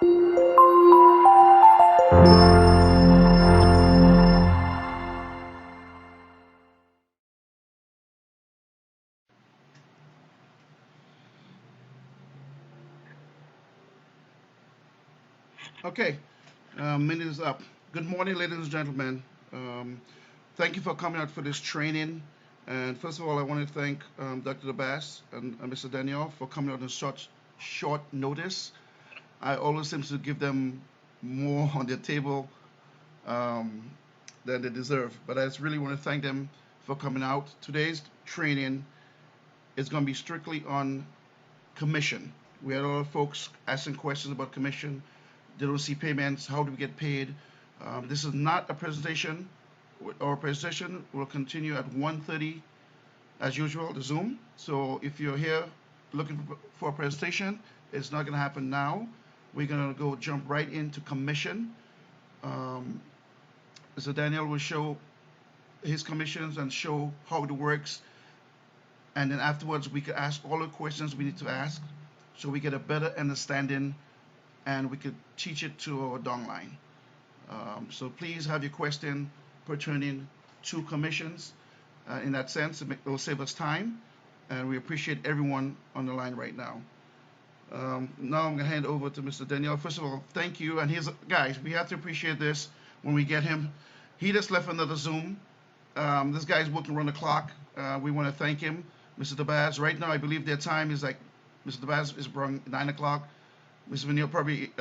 Okay, minute is up. Good morning, ladies and gentlemen. Um, Thank you for coming out for this training. And first of all, I want to thank Dr. Dabas and Mr. Daniel for coming out on such short notice. I always seem to give them more on their table um, than they deserve. But I just really want to thank them for coming out. Today's training is going to be strictly on commission. We had a lot of folks asking questions about commission. They don't see payments. How do we get paid? This is not a presentation. Our presentation will continue at 1:30 as usual, the Zoom. So if you're here looking for a presentation, it's not going to happen now. We're going to go jump right into commission. Um, so Daniel will show his commissions and show how it works. And then afterwards, we could ask all the questions we need to ask so we get a better understanding and we could teach it to our downline. So please have your question pertaining to commissions. In that sense, it will save us time, and we appreciate everyone on the line right now. Now I'm going to hand over to Mr. Daniel. First of all, thank you. And here's, guys, we have to appreciate this when we get him. He just left another Zoom. This guy's working around the clock. We want to thank him. Mr. Dabaz, right now I believe their time is like, Mr. Dabaz is around 9 o'clock. Mr. Vanille probably,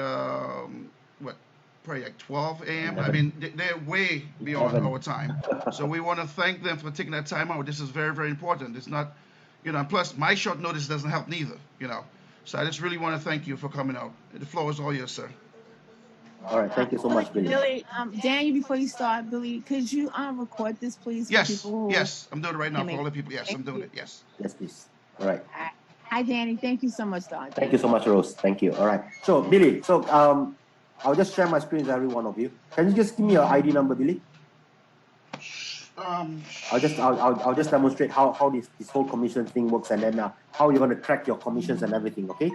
probably like 12 a.m. I mean, they're way beyond our time. So we want to thank them for taking that time out. This is very, very important. It's not, and plus my short notice doesn't help neither, So I just really want to thank you for coming out. The floor is all yours, sir. All right, thank you so much, Billy. Billy, Daniel, before you start, Billy, could you record this, please? Yes, yes, I'm doing it right now for all the people. Yes, I'm doing it. Yes. Yes, please. All right. Hi, Danny. Thank you so much, Don. Thank you so much, Rose. Thank you. All right. So, Billy, I'll just share my screen with every one of you. Can you just give me your ID number, Billy? I'll just demonstrate how this whole commission thing works, and then how you're going to track your commissions and everything. Okay.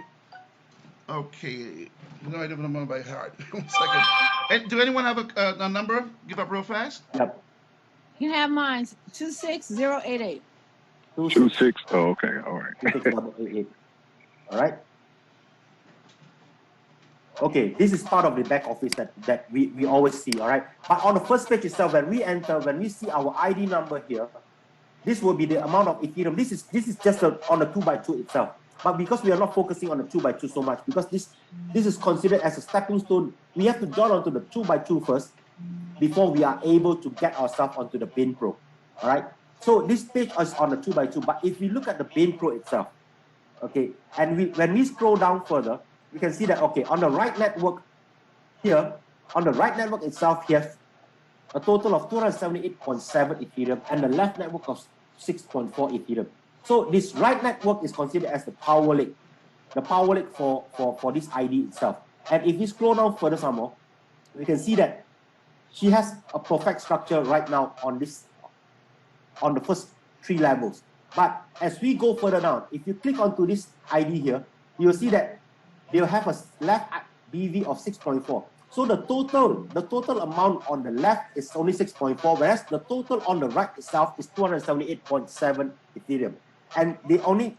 Okay. No, I don't know by heart. 1 second. And do anyone have a number? Give up real fast. Yep. You have mine. 26088. 26. Oh, okay. All right. 26088. All right. Okay, this is part of the back office that we always see, all right? But on the first page itself, when we enter, when we see our ID number here, this will be the amount of Ethereum. This is just on the 2x2 itself. But because we are not focusing on the 2x2 so much, because this is considered as a stepping stone, we have to join onto the 2x2 first before we are able to get ourselves onto the Bain Pro, all right? So this page is on the 2x2, but if we look at the Bain Pro itself, okay, and when we scroll down further, we can see that, okay, on the right network here, on the right network itself, here, a total of 278.7 Ethereum and the left network of 6.4 Ethereum. So this right network is considered as the power lake for this ID itself. And if we scroll down further some more, we can see that she has a perfect structure right now on the first 3 levels. But as we go further down, if you click onto this ID here, you'll see that they'll have a left BV of 6.4. So the total amount on the left is only 6.4, whereas the total on the right itself is 278.7 Ethereum. And they only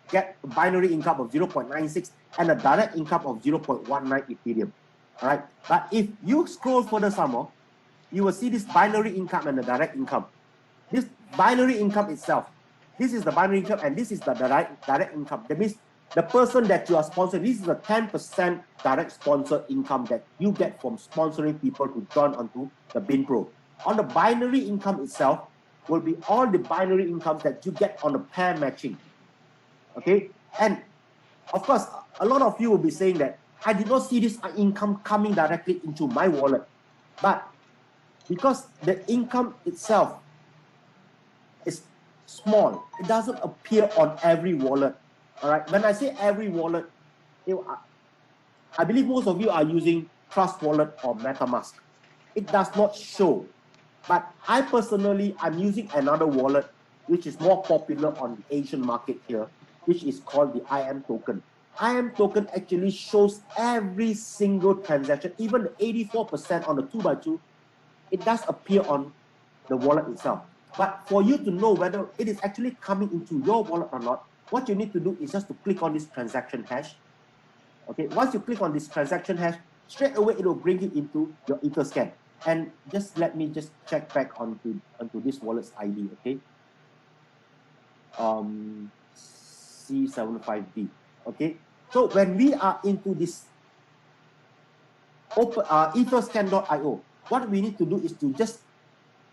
get a binary income of 0.96 and a direct income of 0.19 Ethereum. All right. But if you scroll further some more, you will see this binary income and the direct income. This binary income itself, this is the binary income and this is the direct income. That means the person that you are sponsoring, this is a 10% direct sponsor income that you get from sponsoring people to join onto the Bain Pro. On the binary income itself will be all the binary incomes that you get on the pair matching. Okay? And of course, a lot of you will be saying that I did not see this income coming directly into my wallet. But because the income itself is small, it doesn't appear on every wallet. All right, when I say every wallet, I believe most of you are using Trust Wallet or MetaMask. It does not show. But I personally, I'm using another wallet, which is more popular on the Asian market here, which is called the IM token. IM token actually shows every single transaction, even the 84% on the 2x2, it does appear on the wallet itself. But for you to know whether it is actually coming into your wallet or not, what you need to do is just to click on this transaction hash. Okay, once you click on this transaction hash, straight away it will bring you into your Etherscan. And just let me just check back onto this wallet's ID. Okay, C75D. Okay, so when we are into this open etherscan.io, what we need to do is to just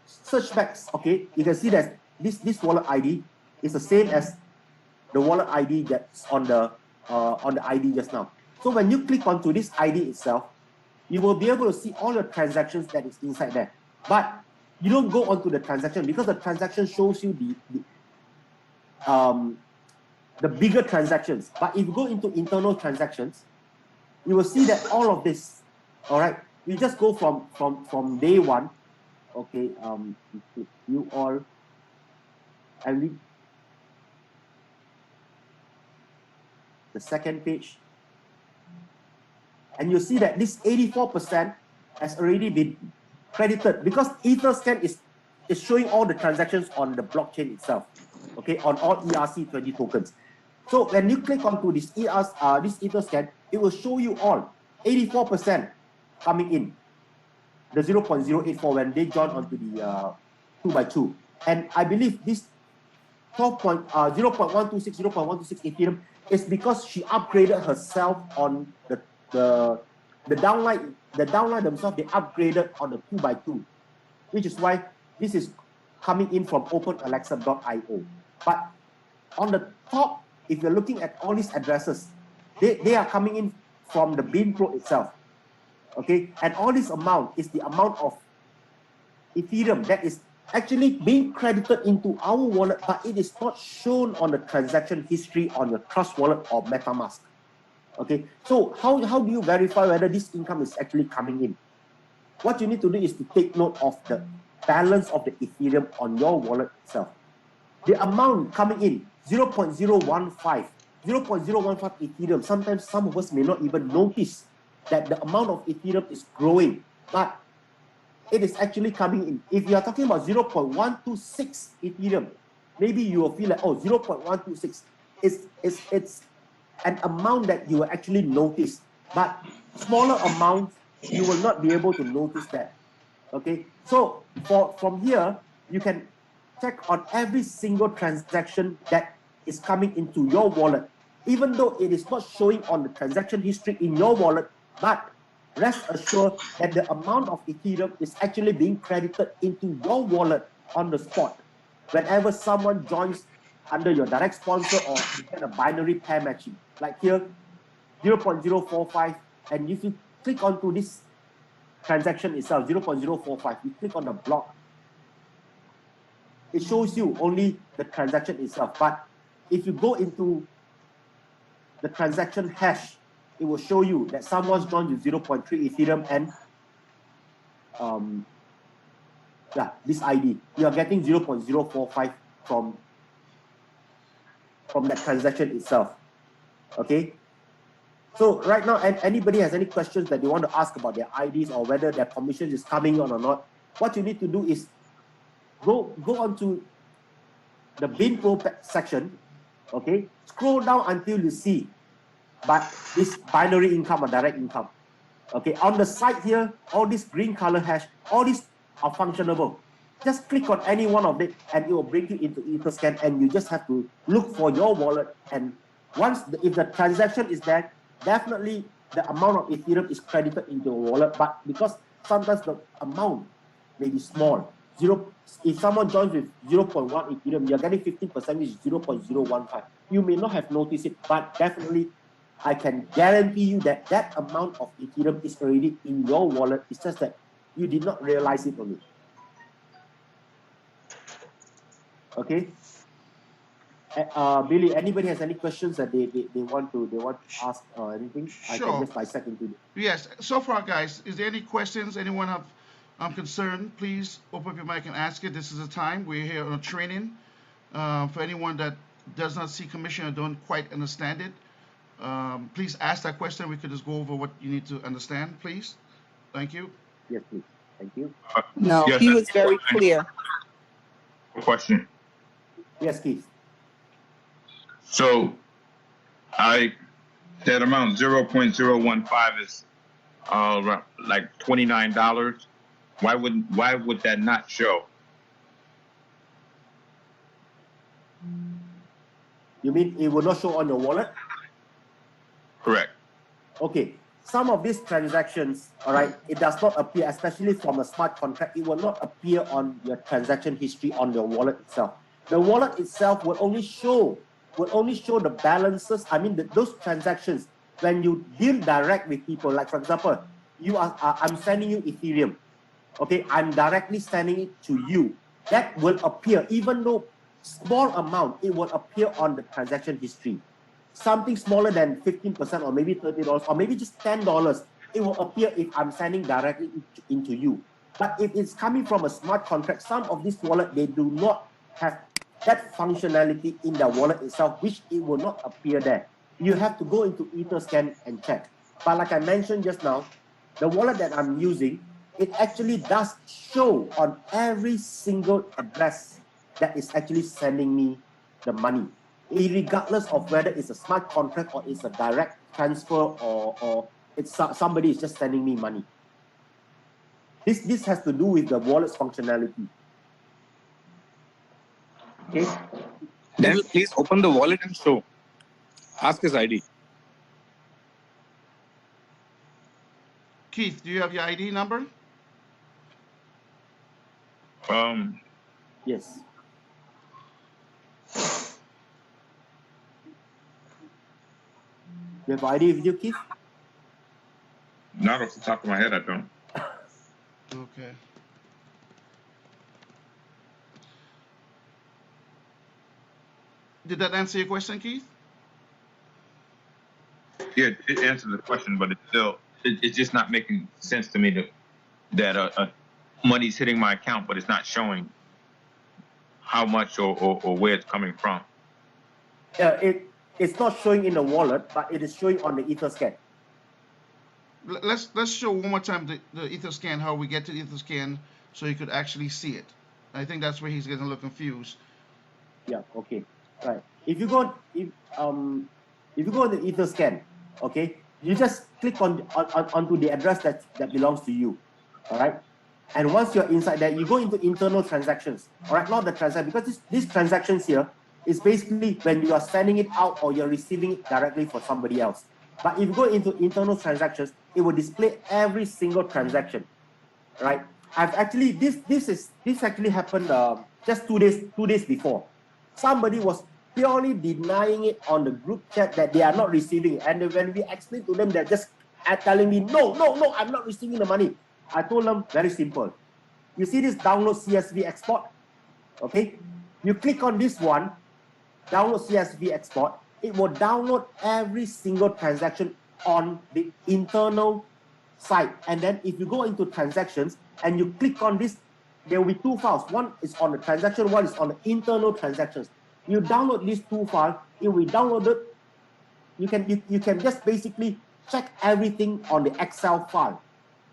search back. Okay, you can see that this wallet ID is the same as the wallet ID that's on the ID just now. So when you click onto this ID itself, you will be able to see all the transactions that is inside there. But you don't go onto the transaction because the transaction shows you the bigger transactions. But if you go into internal transactions, you will see that all of this, all right, we just go from day one. Okay, you all, and we, the second page, and you see that this 84% has already been credited because Etherscan is showing all the transactions on the blockchain itself, okay, on all ERC20 tokens. So when you click onto this Etherscan, it will show you all 84% coming in, the 0.084 when they join onto the 2x2. And I believe this 0.126 Ethereum is because she upgraded herself on the downline themselves. They upgraded on the 2x2, which is why this is coming in from openalexa.io. But on the top, if you're looking at all these addresses, they are coming in from the BeanPro itself. Okay, and all this amount is the amount of Ethereum that is actually being credited into our wallet, but it is not shown on the transaction history on your Trust Wallet or MetaMask. Okay, so how do you verify whether this income is actually coming in? What you need to do is to take note of the balance of the Ethereum on your wallet itself. The amount coming in, 0.015 Ethereum. Sometimes some of us may not even notice that the amount of Ethereum is growing, but it is actually coming in. If you are talking about 0.126 Ethereum, maybe you will feel like, oh, 0.126 it's an amount that you will actually notice, but smaller amounts you will not be able to notice that. Okay, so from here you can check on every single transaction that is coming into your wallet, even though it is not showing on the transaction history in your wallet, but rest assured that the amount of Ethereum is actually being credited into your wallet on the spot whenever someone joins under your direct sponsor or you get a binary pair matching. Like here, 0.045, and if you click onto this transaction itself, 0.045, you click on the block, it shows you only the transaction itself. But if you go into the transaction hash, it will show you that someone's joined with 0.3 Ethereum and this ID. You are getting 0.045 from that transaction itself. Okay. So right now, anybody has any questions that they want to ask about their IDs or whether their commission is coming on or not, what you need to do is go onto the BeanPro section. Okay. Scroll down until you see but this binary income or direct income. Okay, on the side here, all this green color hash, all these are functionable. Just click on any one of it and it will bring you into Etherscan, and you just have to look for your wallet, and if the transaction is there, definitely the amount of Ethereum is credited into your wallet. But because sometimes the amount may be small, if someone joins with 0.1 Ethereum, you're getting 15%, which is 0.015. You may not have noticed it, but definitely I can guarantee you that that amount of Ethereum is already in your wallet. It's just that you did not realize it only. Okay. Billy, anybody has any questions that they want to ask or anything? Sure. I can just dissect into it. Yes. So far, guys, is there any questions? Anyone have concern? Please open up your mic and ask it. This is the time. We're here on training. For anyone that does not see commission or don't quite understand it, Please ask that question. We could just go over what you need to understand, please. Thank you. Yes, please. Thank you. No, yes, he was very clear. question. Yes, Keith. So that amount 0.015 is like $29. Why would that not show? You mean it will not show on your wallet? Correct. Okay. Some of these transactions, all right, it does not appear, especially from a smart contract, it will not appear on your transaction history on your wallet itself. The wallet itself will only show the balances. I mean, those transactions when you deal direct with people. Like for example, I'm sending you Ethereum. Okay, I'm directly sending it to you. That will appear, even though small amount, it will appear on the transaction history. Something smaller than 15% or maybe $30 or maybe just $10, it will appear if I'm sending directly into you. But if it's coming from a smart contract, some of these wallets, they do not have that functionality in the wallet itself, which it will not appear there. You have to go into Etherscan and check. But like I mentioned just now, the wallet that I'm using, it actually does show on every single address that is actually sending me the money, regardless of whether it's a smart contract or it's a direct transfer or it's somebody is just sending me money. This has to do with the wallet's functionality. Okay. Daniel, please open the wallet and show. Ask his ID. Keith, do you have your ID number? Yes. You have ID with you, Keith? Not off the top of my head, I don't. Okay. Did that answer your question, Keith? Yeah, it answered the question, but it's just not making sense to me that money's hitting my account, but it's not showing how much or where it's coming from. It's not showing in the wallet, but it is showing on the Etherscan. Let's show one more time the Etherscan, how we get to the Etherscan so you could actually see it. I think that's where he's getting a little confused. Yeah, okay. Right. If you go on the Etherscan, okay, you just click onto the address that belongs to you. All right. And once you're inside there, you go into internal transactions. All right, not the transaction, because these transactions here is basically when you are sending it out or you're receiving it directly for somebody else. But if you go into internal transactions, it will display every single transaction. Right? I've actually this actually happened just two days before. Somebody was purely denying it on the group chat that they are not receiving it. And when we explained to them, they're just telling me, no, I'm not receiving the money. I told them, very simple. You see this download CSV export? Okay? You click on this one, download CSV export. It will download every single transaction on the internal site. And then if you go into transactions and you click on this, there will be two files. One is on the transaction, one is on the internal transactions. You download these two files, it will be downloaded. You can just basically check everything on the Excel file.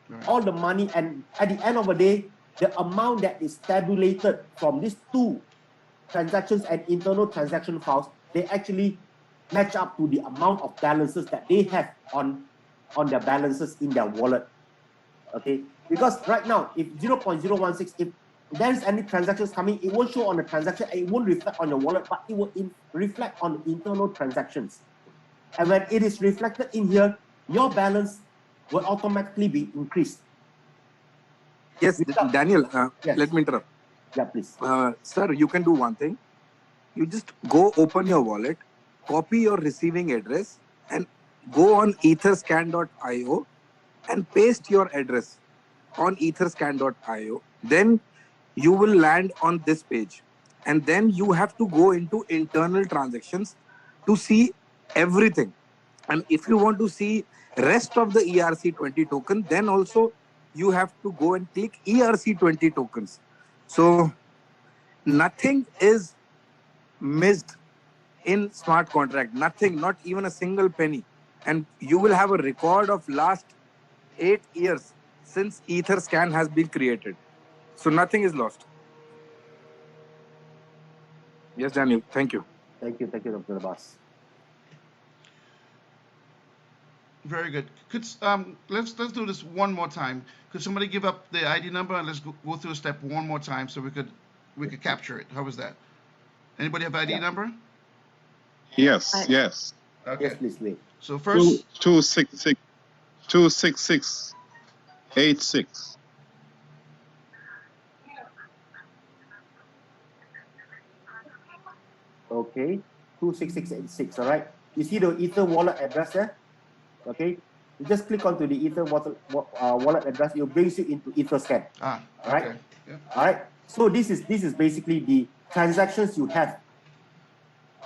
Right. All the money, and at the end of the day, the amount that is tabulated from these two transactions and internal transaction files, they actually match up to the amount of balances that they have on their balances in their wallet. Okay, because right now, if 0.016, if there is any transactions coming, it won't show on the transaction, and it won't reflect on your wallet, but it will reflect on the internal transactions. And when it is reflected in here, your balance will automatically be increased. Yes, Daniel, yes. Let me interrupt. Yeah, please. Sir, you can do one thing. You just go open your wallet, copy your receiving address, and go on etherscan.io and paste your address on etherscan.io. Then you will land on this page. And then you have to go into internal transactions to see everything. And if you want to see rest of the ERC20 token, then also you have to go and click ERC20 tokens. So nothing is missed in smart contract, nothing, not even a single penny. And you will have a record of last 8 years since Etherscan has been created. So nothing is lost. Yes, Daniel, thank you. Thank you, Dr. Abbas. Very good. Could let's do this one more time. Could somebody give up the ID number and let's go through the step one more time so we could capture it. How was that? Anybody have ID number? Yes, yes. Okay. Yes, please wait. So first 26686. Okay, 26686. All right. You see the Ether wallet address there? Okay. You just click onto the Ether wallet address. It brings you into Etherscan. all right? Okay. Yeah. All right. So this is basically the transactions you have.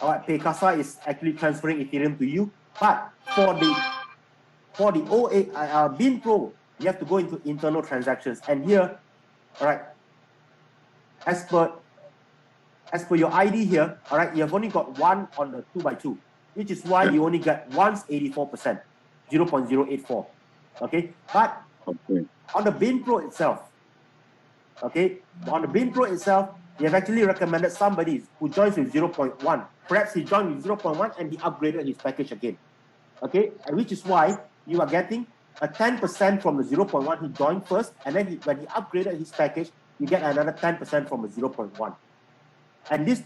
All right. Paykasa is actually transferring Ethereum to you, but for the OA Bean Pro, you have to go into internal transactions. And here, all right, as per your ID here, all right, you have only got one on the 2x2, which is why you only get once 84%, 0.084. Okay, but on the Bean Pro itself, okay, they have actually recommended somebody who joins with 0.1. Perhaps he joined with 0.1 and he upgraded his package again. Okay, and which is why you are getting a 10% from the 0.1 he joined first, and then when he upgraded his package, you get another 10% from the 0.1. And this.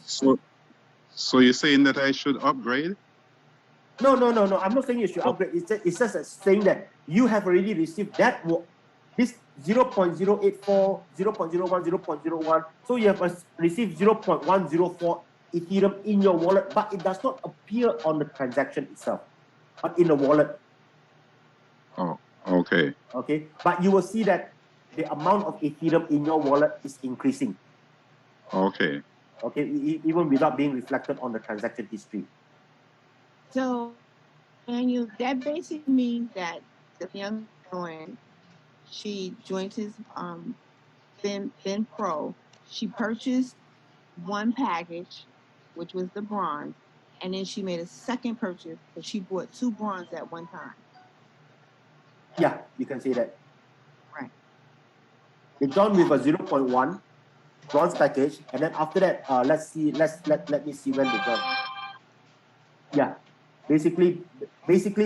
So you're saying that I should upgrade? No. I'm not saying you should upgrade. It's just saying that you have already received that this 0.084, 0.01, 0.01. So you have received 0.104 Ethereum in your wallet, but it does not appear on the transaction itself, but in the wallet. Oh, okay. Okay, but you will see that the amount of Ethereum in your wallet is increasing. Okay. Okay, even without being reflected on the transaction history. So, Daniel, that basically means that the young woman, she joined his Ben Pro. She purchased one package, which was the bronze, and then she made a second purchase, but she bought 2 bronze at one time. Yeah, you can say that. Right. They joined with a 0.1 bronze package, and then after that, let me see when they joined. Yeah, basically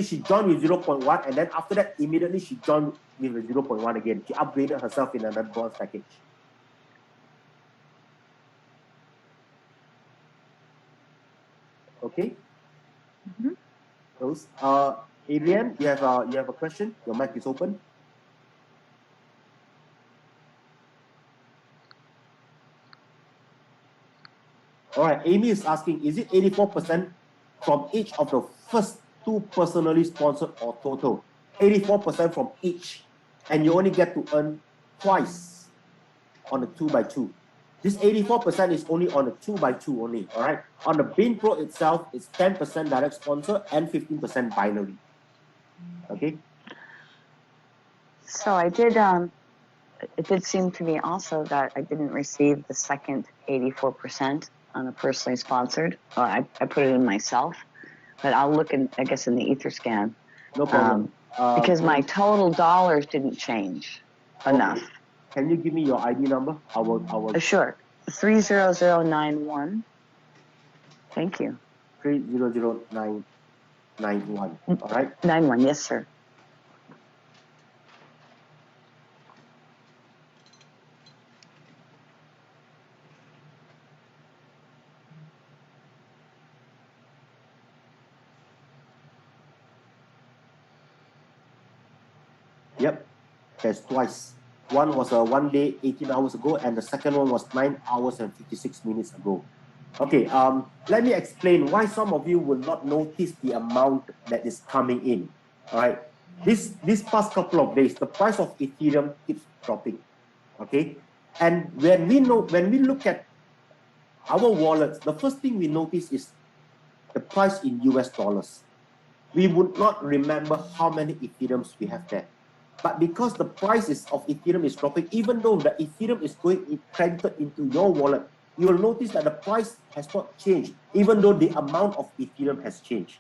she joined with 0.1, and then after that, immediately she joined with a 0.1 again. She upgraded herself in another bronze package. Okay. Those. Adrian, you have a question? Your mic is open. All right, Amy is asking, is it 84% from each of the first 2 personally sponsored or total? 84% from each, and you only get to earn twice on the 2x2. This 84% is only on the 2x2 only, all right? On the Bean Pro itself, it's 10% direct sponsor and 15% binary, okay? So I did, it did seem to me also that I didn't receive the second 84% on a personally sponsored. I put it in myself, but I'll look in, I guess, in the Etherscan. No problem. Because my total dollars didn't change enough. Can you give me your ID number? I will. Sure. 30091. Thank you. 300991. All right. 91. Yes, sir. Yep. There's twice. One was 1 day, 18 hours ago, and the second one was 9 hours and 56 minutes ago. Okay, let me explain why some of you will not notice the amount that is coming in. All right, this past couple of days, the price of Ethereum keeps dropping. Okay, and when we look at our wallets, the first thing we notice is the price in US dollars. We would not remember how many Ethereums we have there. But because the price of Ethereum is dropping, even though the Ethereum is going credited into your wallet, you will notice that the price has not changed, even though the amount of Ethereum has changed.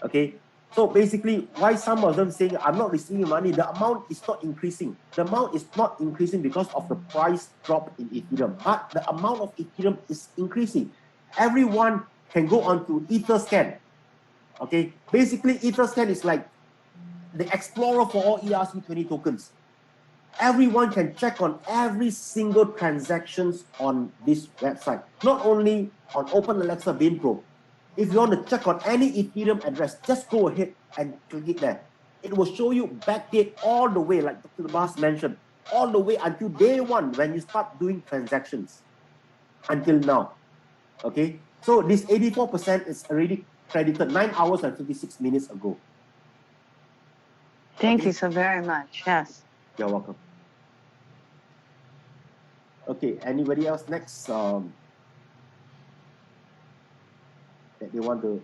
Okay, so basically, why some of them saying I'm not receiving money, the amount is not increasing. The amount is not increasing because of the price drop in Ethereum, but the amount of Ethereum is increasing. Everyone can go on to Etherscan. Okay, basically Etherscan is like the explorer for all ERC20 tokens. Everyone can check on every single transactions on this website, not only on Open Alexa Bin Pro. If you want to check on any Ethereum address, just go ahead and click it there. It will show you backdate all the way, like Dr. Bas mentioned, all the way until day one when you start doing transactions until now. Okay, so this 84% is already credited 9 hours and 56 minutes ago. Thank you so very much. Yes. You're welcome. Okay, anybody else next that they want to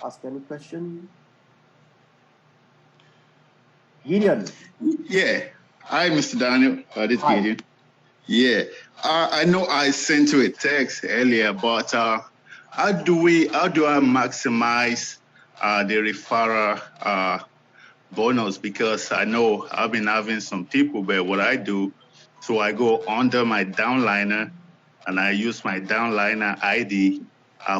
ask any question? Gideon. Yeah. Hi, Mr. Daniel. This is Gideon. Yeah. I know I sent you a text earlier, but how do I maximize the referral bonus? Because I know I've been having some people, but what I do, so I go under my downliner and I use my downliner ID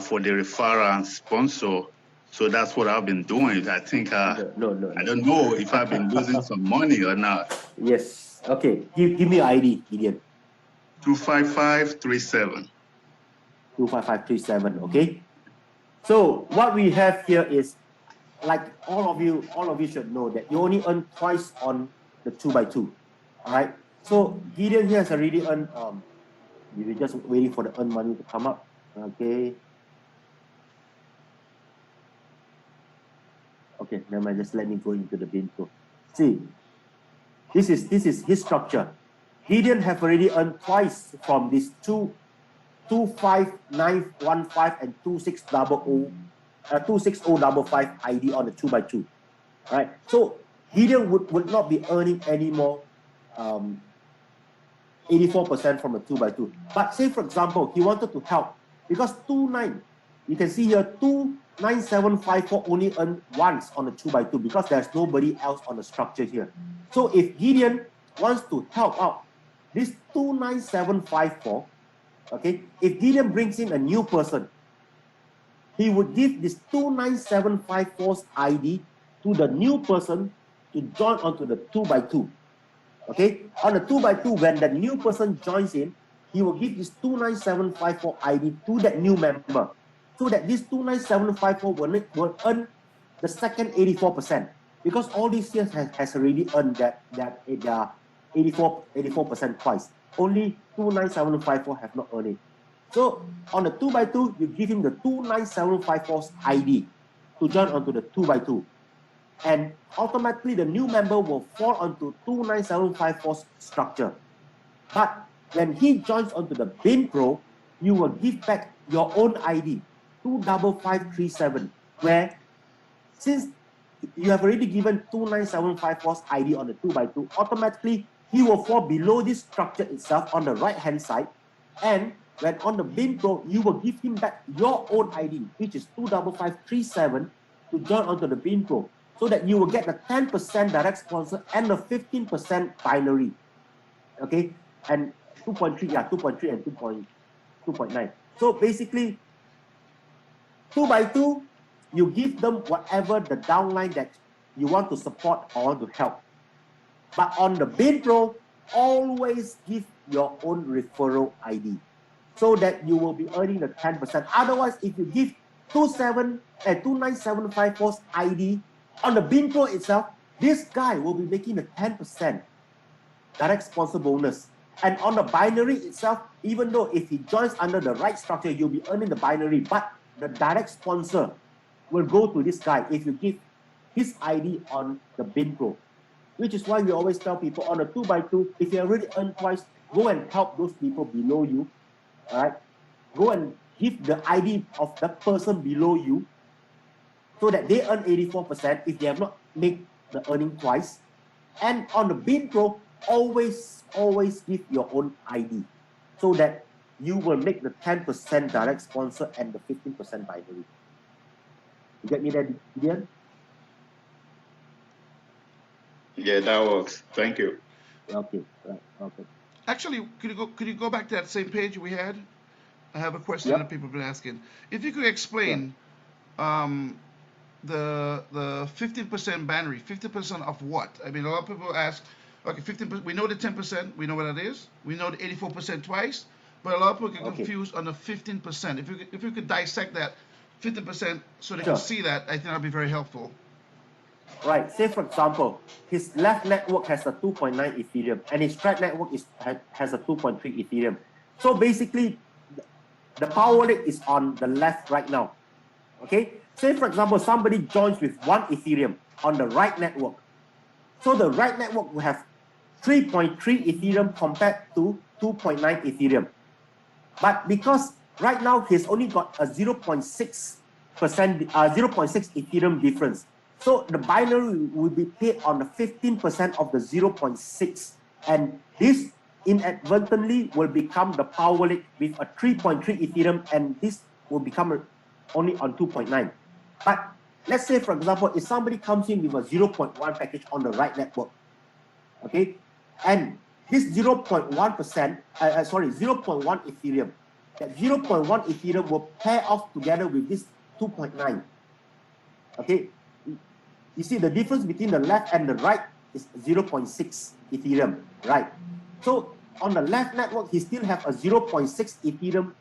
for the referral and sponsor. So that's what I've been doing. I think I don't know if I've been losing some money or not. Yes. Okay. Give me your ID, Gideon. 25537. 25537. Okay. So what we have here is, like all of you should know that you only earn twice on the 2x2. All right. So Gideon here has already earned. We're just waiting for the earn money to come up. Okay. Okay, never mind. Just let me go into the bin pro. See, this is his structure. Gideon have already earned twice from this 25915 and 26055 ID on the 2x2. Right. So Gideon would not be earning any more 84% from a 2x2. But say for example, he wanted to help because 29, you can see here 29754 only earned once on the 2x2 because there's nobody else on the structure here. So if Gideon wants to help out this 29754, okay, if Gideon brings in a new person, he would give this 29754's ID to the new person to join onto the 2x2. Okay, on the 2x2, when the new person joins in, he will give this 29754 ID to that new member, so that this 29754 will earn the second 84%, because all these years has already earned that 84% twice. Only 29754 have not earned it. So on the 2x2, you give him the 29754's ID to join onto the 2x2. And automatically the new member will fall onto 29754's structure. But when he joins onto the Bin Pro, you will give back your own ID, 25537, where since you have already given 29754's ID on the 2x2, automatically he will fall below this structure itself on the right hand side. And when on the Bin Pro, you will give him back your own ID, which is 25537, to join onto the Bin Pro, so that you will get the 10% direct sponsor and the 15% binary. Okay, and 2.3, yeah, 2.3 and 2.9. So basically, 2x2, you give them whatever the downline that you want to support or want to help. But on the Bin Pro, always give your own referral ID, so that you will be earning the 10%. Otherwise, if you give 29754's ID on the Bin Pro itself, this guy will be making the 10% direct sponsor bonus. And on the binary itself, even though if he joins under the right structure, you'll be earning the binary, but the direct sponsor will go to this guy if you give his ID on the Bin Pro. Which is why we always tell people on a 2x2, if you already earned twice, go and help those people below you. All right, go and give the ID of the person below you, so that they earn 84% if they have not made the earning twice. And on the Bin Pro, always give your own ID so that you will make the 10% direct sponsor and the 15% binary. You get me there, Gideon? Yeah, that works. Thank you. Okay, right, okay. Actually, could you go back to that same page we had? I have a question that people have been asking. If you could explain the 15% binary, 50% of what? I mean, a lot of people ask, okay, 15%, we know the 10%, we know what that is. We know the 84% twice, but a lot of people get confused on the 15%. If you could dissect that 15% so they can see that, I think that would be very helpful. Right, say for example, his left network has a 2.9 Ethereum and his right network has a 2.3 Ethereum. So basically, the power wallet is on the left right now. Okay, say for example, somebody joins with 1 Ethereum on the right network. So the right network will have 3.3 Ethereum compared to 2.9 Ethereum. But because right now he's only got a 0.6% 0.6 Ethereum difference. So the binary will be paid on the 15% of the 0.6, and this inadvertently will become the power wallet with a 3.3 Ethereum, and this will become only on 2.9. But let's say, for example, if somebody comes in with a 0.1 package on the right network, okay, and this 0.1%, 0.1 Ethereum, that 0.1 Ethereum will pair off together with this 2.9. Okay, you see the difference between the left and the right is 0.6 Ethereum, right? So on the left network, he still have a 0.6 Ethereum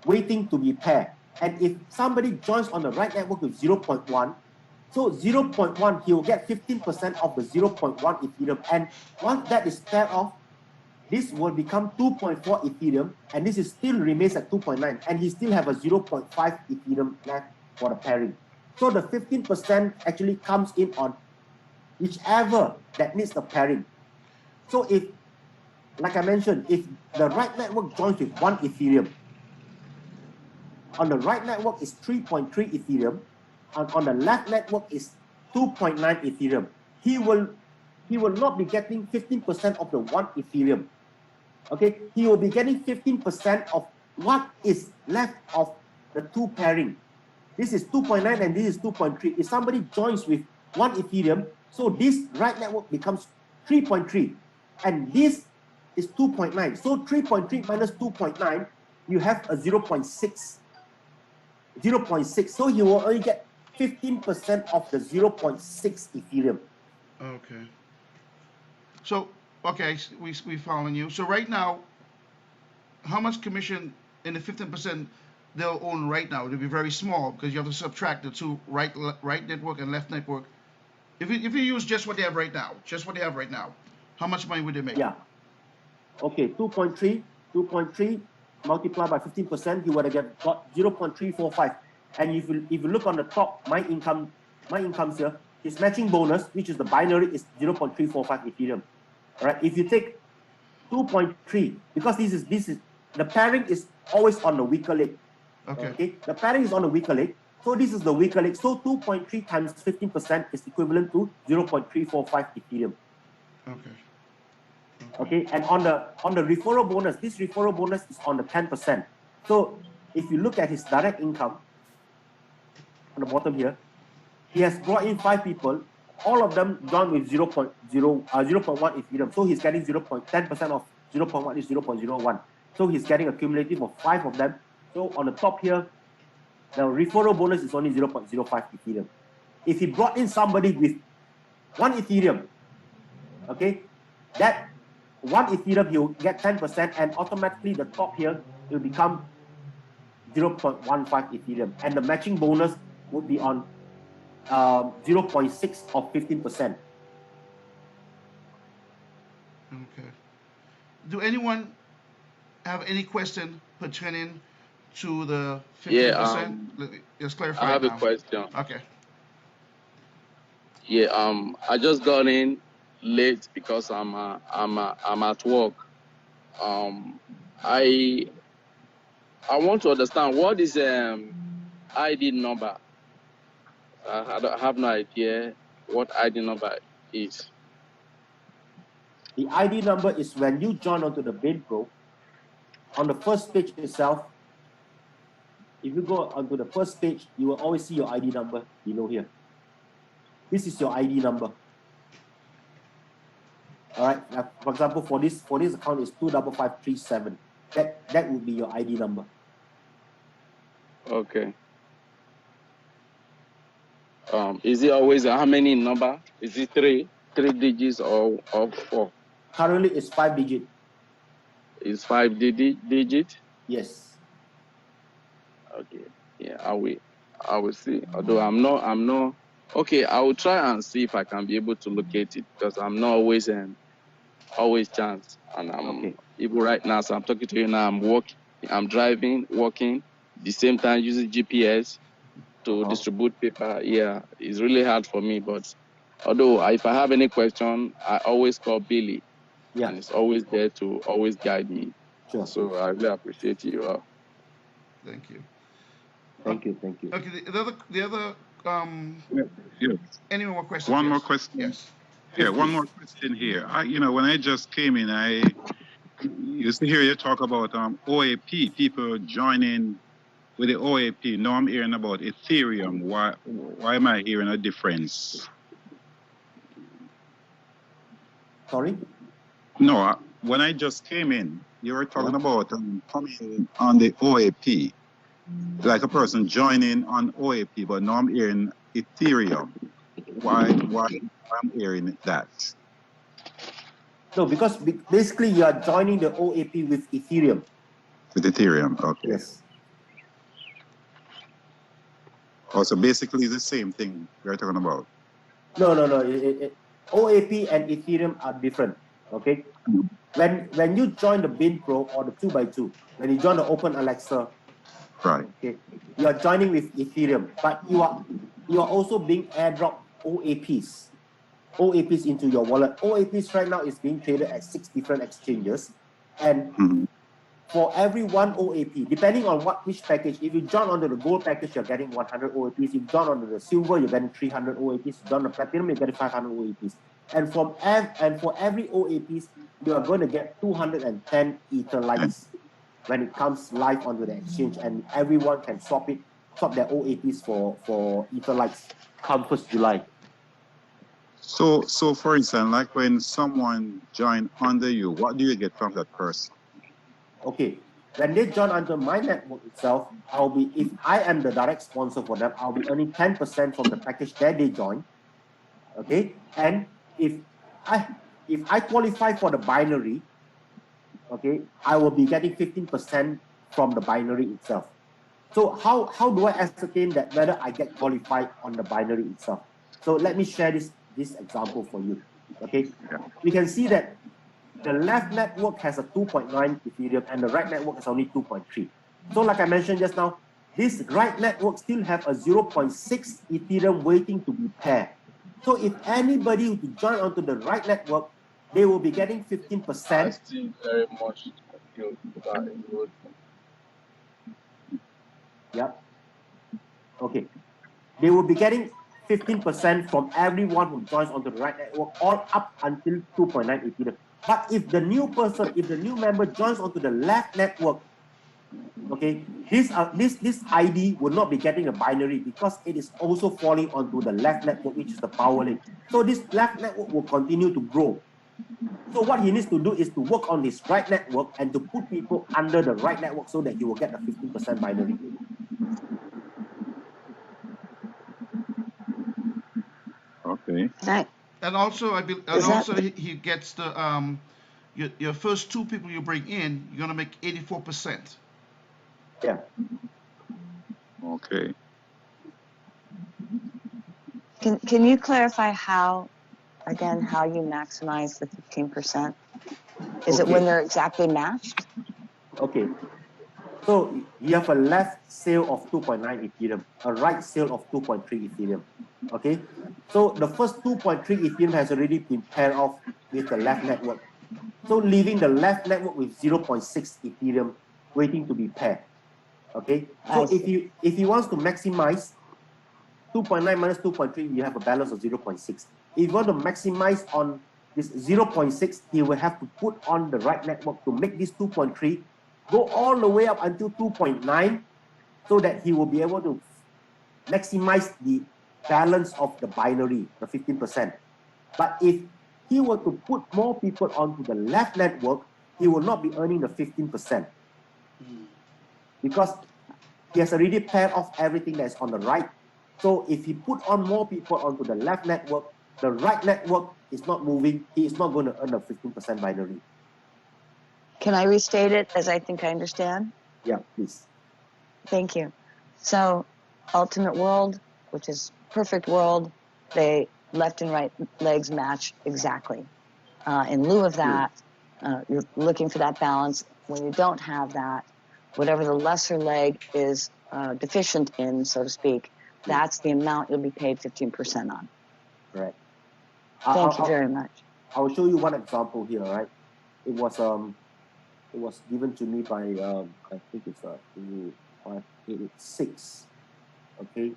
waiting to be paired. And if somebody joins on the right network with 0.1, so 0.1, he will get 15% of the 0.1 Ethereum. And once that is paired off, this will become 2.4 Ethereum, and this is still remains at 2.9, and he still have a 0.5 Ethereum left for the pairing. So the 15% actually comes in on whichever that needs the pairing. So if, like I mentioned, if the right network joins with 1 Ethereum, on the right network is 3.3 Ethereum, and on the left network is 2.9 Ethereum. He will not be getting 15% of the 1 Ethereum. Okay, he will be getting 15% of what is left of the 2 pairing. This is 2.9 and this is 2.3. If somebody joins with 1 Ethereum, so this right network becomes 3.3, and this is 2.9. So 3.3 minus 2.9, you have a 0.6. 0.6. So you will only get 15% of the 0.6 Ethereum. Okay. So, okay, we following you. So right now, how much commission in the 15% they'll own right now? It'll be very small because you have to subtract the two right network and left network. If you use just what they have right now, how much money would they make? Yeah. Okay, 2.3 multiplied by 15%, you would have got 0.345. And if you look on the top, my income here, his matching bonus, which is the binary, is 0.345 Ethereum. All right. If you take 2.3, because this is the pairing is always on the weaker leg. Okay. The pairing is on the weaker leg. So this is the weaker leg. So 2.3 times 15% is equivalent to 0.345 Ethereum. Okay, and on the referral bonus, this referral bonus is on the 10%. So if you look at his direct income on the bottom here, he has brought in 5 people, all of them done with 0.1 Ethereum. So he's getting 10% of 0.1 is 0.01. So he's getting a cumulative of 5 of them. So on the top here, the referral bonus is only 0.05 Ethereum. If he brought in somebody with 1 Ethereum, okay, that 1 Ethereum, he'll get 10%, and automatically the top here will become 0.15 Ethereum, and the matching bonus would be on 0.6 of 15%. Okay. Do anyone have any question pertaining to the 15%? Yeah, Let's clarify. I have a question. Okay. Yeah, I just got in late because I'm at work. I want to understand what is ID number. I have no idea what ID number is. The ID number is when you join onto the BinPro, on the first page itself, if you go onto the first page, you will always see your ID number below here. This is your ID number. All right. Now, for example, for this account is 25537. That would be your ID number. Okay. Is it always how many number? Is it three digits or four? Currently, it's 5 digit. It's 5 digit. Yes. Okay. Yeah, I will see. Although I'm not. Okay, I will try and see if I can be able to locate it because I'm not always chance. And I'm Okay. even right now. So I'm talking to you now. I'm driving, working, the same time using GPS to distribute paper. Yeah, it's really hard for me. But although if I have any question, I always call Billy. Yeah. And it's always there to always guide me. Sure. So I really appreciate you. Thank you. Thank you. Thank you. Okay. The other Yes. any more questions? One Yes. more question. Yes. Yeah, one more question here. When I just came in, I used to hear you talk about OAP, people joining with the OAP. Now I'm hearing about Ethereum. Why am I hearing a difference? Sorry? No, when I just came in, you were talking about coming on the OAP, like a person joining on OAP, but now I'm hearing Ethereum. Why I'm hearing that? No, because basically you are joining the OAP with Ethereum. With Ethereum, okay. Yes. Also, basically the same thing we're talking about. No. OAP and Ethereum are different. Okay. When you join the BinPro or the 2x2, when you join the Open Alexa, right? Okay, you are joining with Ethereum, but you are also being airdropped OAPs into your wallet. OAPs right now is being traded at 6 different exchanges, and for every one OAP, depending on which package, if you join onto the gold package, you're getting 100 OAPs. If you join onto the silver, you're getting 300 OAPs. If you join the platinum, you're getting 500 OAPs. And for every OAPs, you are going to get 210 Etherlites when it comes live onto the exchange, and everyone can swap their OAPs for Etherlites come 1st July. So for instance, like when someone join under you, what do you get from that person? Okay, when they join under my network itself, if I am the direct sponsor for them, I'll be earning 10% from the package that they join. Okay, and if I qualify for the binary, okay, I will be getting 15% from the binary itself. So how do I ascertain that whether I get qualified on the binary itself? So let me share this example for you. Okay, we can see that the left network has a 2.9 Ethereum and the right network is only 2.3. So like I mentioned just now, this right network still have a 0.6 Ethereum waiting to be paired. So if anybody who join onto the right network, they will be getting 15%. I still very much feel that it would. Yep. Okay. They will be getting 15% from everyone who joins onto the right network, all up until 2.9 Ethereum. But if the new member joins onto the left network, okay, this ID will not be getting a binary because it is also falling onto the left network, which is the power link. So this left network will continue to grow. So what he needs to do is to work on his right network and to put people under the right network so that he will get the 15% binary. Okay. Right. And also, he gets the your first 2 people you bring in, you're gonna make 84%. Yeah. Okay. Can you clarify how you maximize the 15%? Is it when they're exactly matched? Okay. So you have a left sale of 2.9 Ethereum, a right sale of 2.3 Ethereum. Okay. So the first 2.3 Ethereum has already been paired off with the left network. So leaving the left network with 0.6 Ethereum waiting to be paired. Okay. So if he wants to maximize 2.9 minus 2.3, you have a balance of 0.6. If you want to maximize on this 0.6, he will have to put on the right network to make this 2.3 go all the way up until 2.9, so that he will be able to maximize the balance of the binary, the 15%. But if he were to put more people onto the left network, he will not be earning the 15%. Because he has already paired off everything that's on the right. So if he put on more people onto the left network, the right network is not moving, he is not going to earn a 15% binary. Can I restate it as I think I understand? Yeah, please. Thank you. So, ultimate world, which is perfect world, they left and right legs match exactly. In lieu of that, you're looking for that balance. When you don't have that, whatever the lesser leg is deficient in, so to speak, that's the amount you'll be paid 15% on. Correct. Thank you very much. I'll show you one example here, right? It was given to me by I think it's 586. Okay.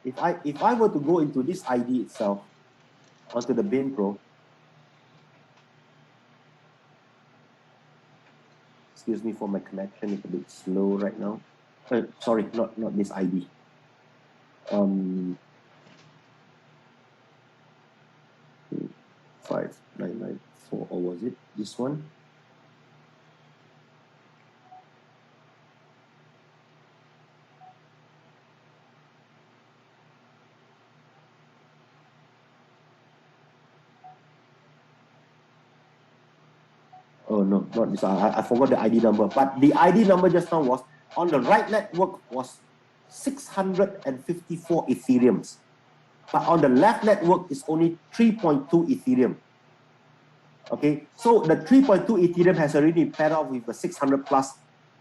If I were to go into this ID itself onto the Bin Pro, excuse me for my connection, it's a bit slow right now. Sorry, not this ID. 5994, or was it this one? Oh no, not this. I forgot the ID number. But the ID number just now was on the right network was 654 Ethereums. But on the left network is only 3.2 Ethereum. Okay, so the 3.2 Ethereum has already paired off with the 600 plus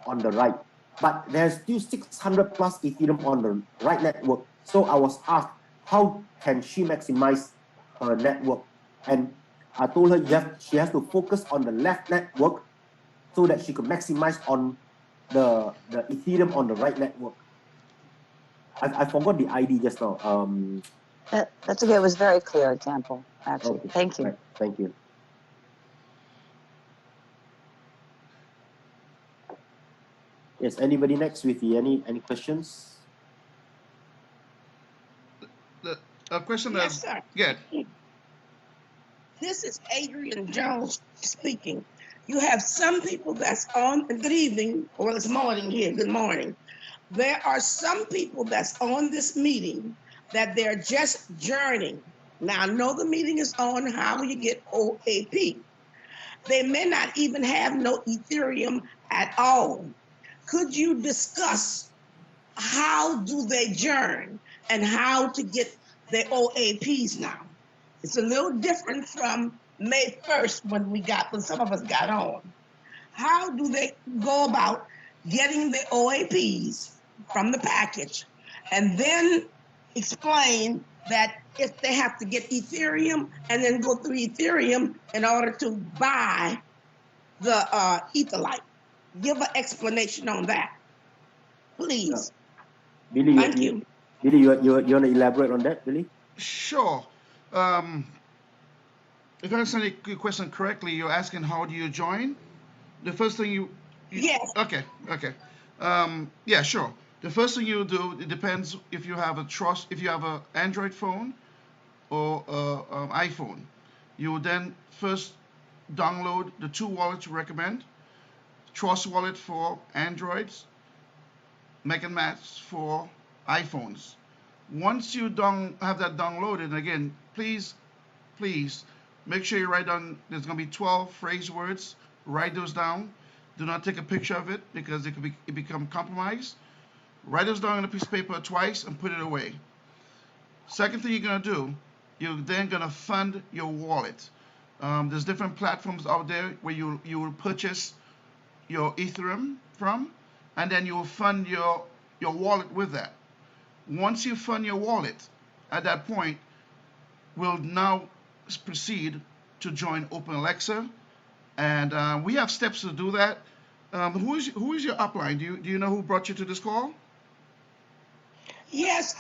on the right. But there's still 600 plus Ethereum on the right network. So I was asked, how can she maximize her network? And I told her she has to focus on the left network so that she could maximize on the Ethereum on the right network. I forgot the ID just now. That's okay. It was a very clear example, actually. Okay. Thank you. Right. Thank you. Yes, anybody next with any questions? The question Yes, is, sir. yeah. This is Adrian Jones speaking. You have some people that's on, good evening, well, it's morning here, good morning. There are some people that's on this meeting that they're just journeying. Now, I know the meeting is on how you get OAP. They may not even have no Ethereum at all. Could you discuss how do they journey and how to get their OAPs now? It's a little different from May 1st when some of us got on. How do they go about getting the OAPs from the package? And then explain that if they have to get Ethereum and then go through Ethereum in order to buy the Etherlite. Give an explanation on that, please. Billy, Thank you. Billy, you want to elaborate on that, Billy? Sure. If I understand your question correctly, you're asking how do you join? The first thing you yes. Okay. Yeah, sure. The first thing you do, it depends if you have if you have an Android phone or iPhone. You will then first download the two wallets you recommend. Trust Wallet for Androids, MetaMask for iPhones. Once you have that downloaded, and again, please make sure you write down, there's going to be 12 phrase words. Write those down. Do not take a picture of it because it become compromised. Write those down on a piece of paper twice and put it away. Second thing you're going to do, you're then going to fund your wallet. There's different platforms out there where you will purchase your Ethereum from, and then you will fund your wallet with that. Once you fund your wallet, at that point, we'll now proceed to join Open Alexa, and we have steps to do that. Who is your upline? Do you know who brought you to this call? Yes,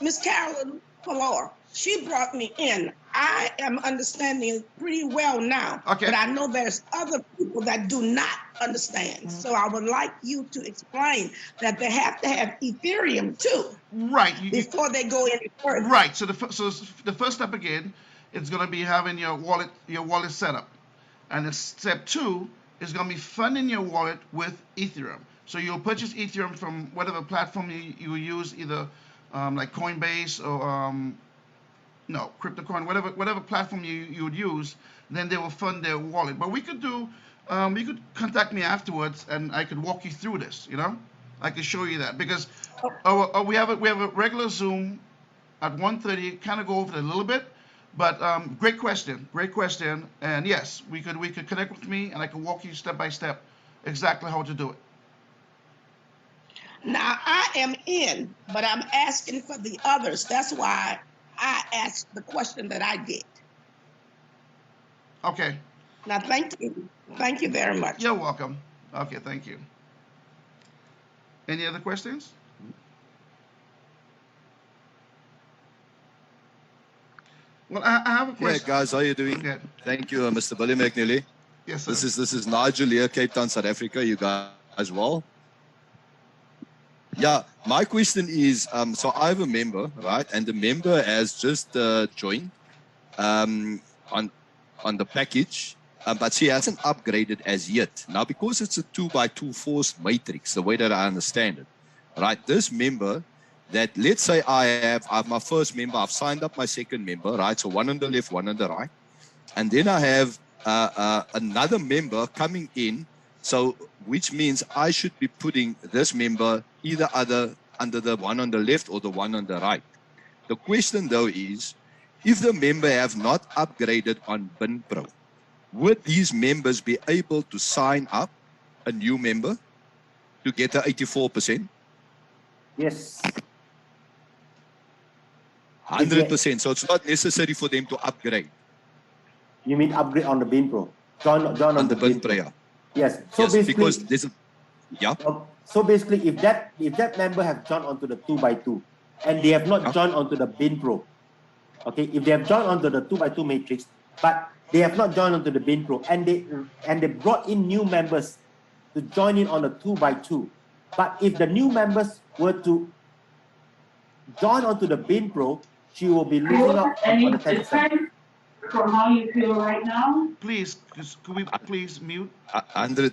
Miss Carolyn Floor. She brought me in. I am understanding pretty well now, Okay. but I know there's other people that do not understand. So I would like you to explain that they have to have Ethereum too, Right. before they go any further. Right. So the first step again, it's going to be having your wallet set up, and the step 2 is going to be funding your wallet with Ethereum. So you'll purchase Ethereum from whatever platform you use, either like Coinbase or no, CryptoCoin, whatever platform you would use. Then they will fund their wallet. But we could do, you could contact me afterwards, and I could walk you through this. You know, I could show you that because we have a regular Zoom at 1:30. Kind of go over it a little bit. But great question, and yes, we could connect with me, and I can walk you step by step exactly how to do it. Now I am in, but I'm asking for the others. That's why I asked the question that I did. Okay. Now thank you very much. You're welcome. Okay, thank you. Any other questions? Well, I have a question. Yeah, guys, how are you doing? Good. Thank you, Mr. Billy McNeely. Yes, sir. This is Nigel here, Cape Town, South Africa. You guys well? Yeah, my question is, so I have a member, right? And the member has just joined on the package, but she hasn't upgraded as yet. Now, because it's a 2x2 force matrix, the way that I understand it, right? This member, that let's say I have my first member, I've signed up my second member, right? So one on the left, one on the right. And then I have another member coming in. So which means I should be putting this member either under the one on the left or the one on the right. The question though is, if the member have not upgraded on BinPro, would these members be able to sign up a new member to get the 84%? Yes. 100%. So it's not necessary for them to upgrade. You mean upgrade on the BinPro? Join on the BinPro, yeah. Yes. So yes, basically, because there's a, yeah. So basically, if that member have joined onto the 2x2 and they have not joined onto the BinPro, okay, if they have joined onto the 2x2 matrix, but they have not joined onto the BinPro and they brought in new members to join in on the 2x2, but if the new members were to join onto the BinPro, she will be losing out on the 10%. For how you feel right now? Please, could we please mute? 100%.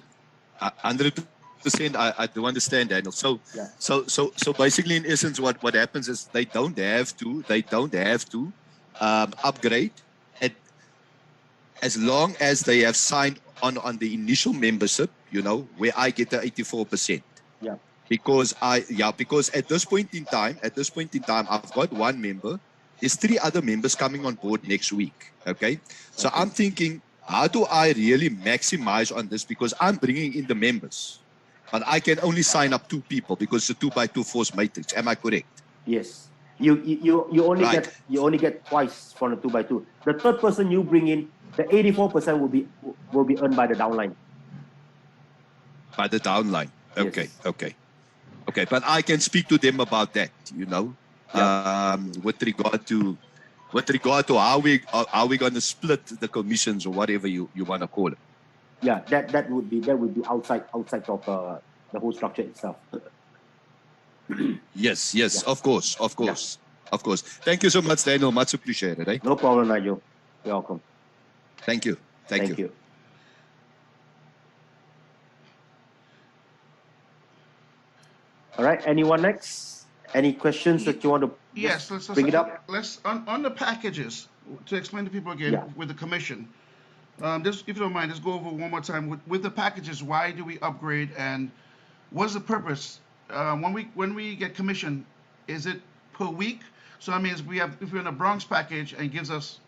I do understand, Daniel. So, yeah. so basically, in essence, what happens is they don't have to upgrade as long as they have signed on the initial membership. You know, where I get the 84%. Yeah. Because at this point in time, I've got one member. There's 3 other members coming on board next week. Okay. So I'm thinking, how do I really maximize on this? Because I'm bringing in the members, but I can only sign up 2 people because it's a 2x2 force matrix. Am I correct? Yes. You only get twice from the 2x2. The third person you bring in, the 84% will be earned by the downline. By the downline. Okay. Yes. Okay. But I can speak to them about that. You know. Yep. With regard to how we going to split the commissions or whatever you want to call it. Yeah, that would be outside of the whole structure itself. Yes, yeah. Of course. Thank you so much, Daniel. Much appreciated. Eh? No problem, Nigel. You're welcome. Thank you. Thank you. All right. Anyone next? Any questions that you want to bring it up? Let's on the packages, to explain to people again with the commission. Just if you don't mind, just go over one more time with the packages. Why do we upgrade, and what's the purpose? When we get commission, is it per week? So that means if we're in a Bronx package and it gives us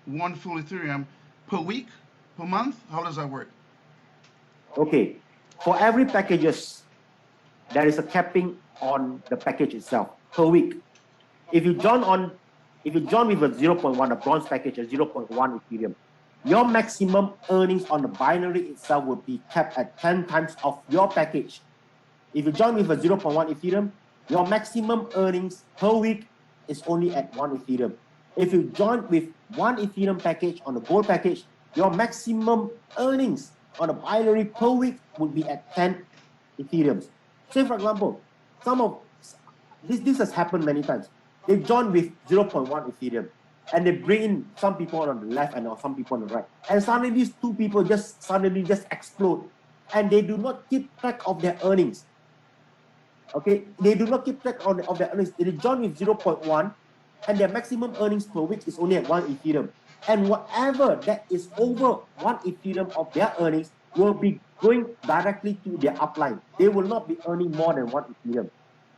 1 full Ethereum per week, per month. How does that work? Okay, for every packages, there is a capping on the package itself per week. If you join with a 0.1, a bronze package, a 0.1 Ethereum, your maximum earnings on the binary itself will be capped at 10 times of your package. If you join with a 0.1 Ethereum, your maximum earnings per week is only at 1 Ethereum. If you join with 1 Ethereum package on the gold package, your maximum earnings on a binary per week would be at 10 Ethereums. Say for example, this has happened many times. They join with 0.1 Ethereum and they bring in some people on the left and some people on the right. And suddenly these two people suddenly just explode and they do not keep track of their earnings. Okay, they do not keep track of their earnings. They join with 0.1 and their maximum earnings per week is only at 1 Ethereum. And whatever that is over 1 Ethereum of their earnings will be going directly to their upline. They will not be earning more than 1 Ethereum.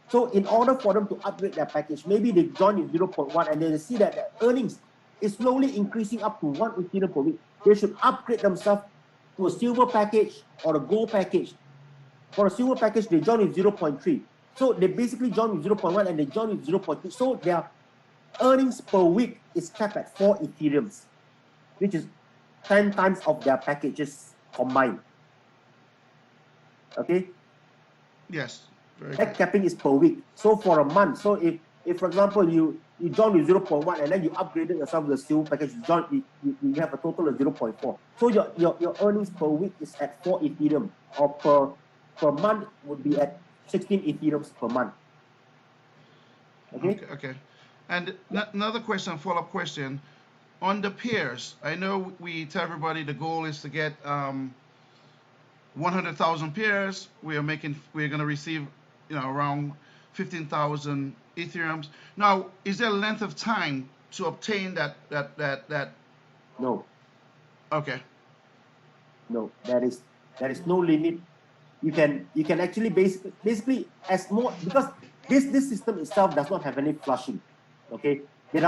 So in order for them to upgrade their package, maybe they join with 0.1 and they see that their earnings is slowly increasing up to 1 Ethereum per week. They should upgrade themselves to a silver package or a gold package. For a silver package, they join with 0.3. So they basically join with 0.1 and they join with 0.2. So their earnings per week is capped at 4 Ethereums, which is 10 times of their packages combined. Okay? Yes. That capping is per week. So for a month, so if for example you join with 0.1 and then you upgraded yourself with a silver package, you have a total of 0.4. So your earnings per week is at 4 Ethereum, or per month would be at 16 Ethereums per month. Okay. And another question, follow-up question. On the pairs, I know we tell everybody the goal is to get 100,000 pairs. We're going to receive, around 15,000 Ethereums. Now, is there a length of time to obtain that? No. Okay. No, there is no limit. You can actually basically as more, because this system itself does not have any flushing. Okay, it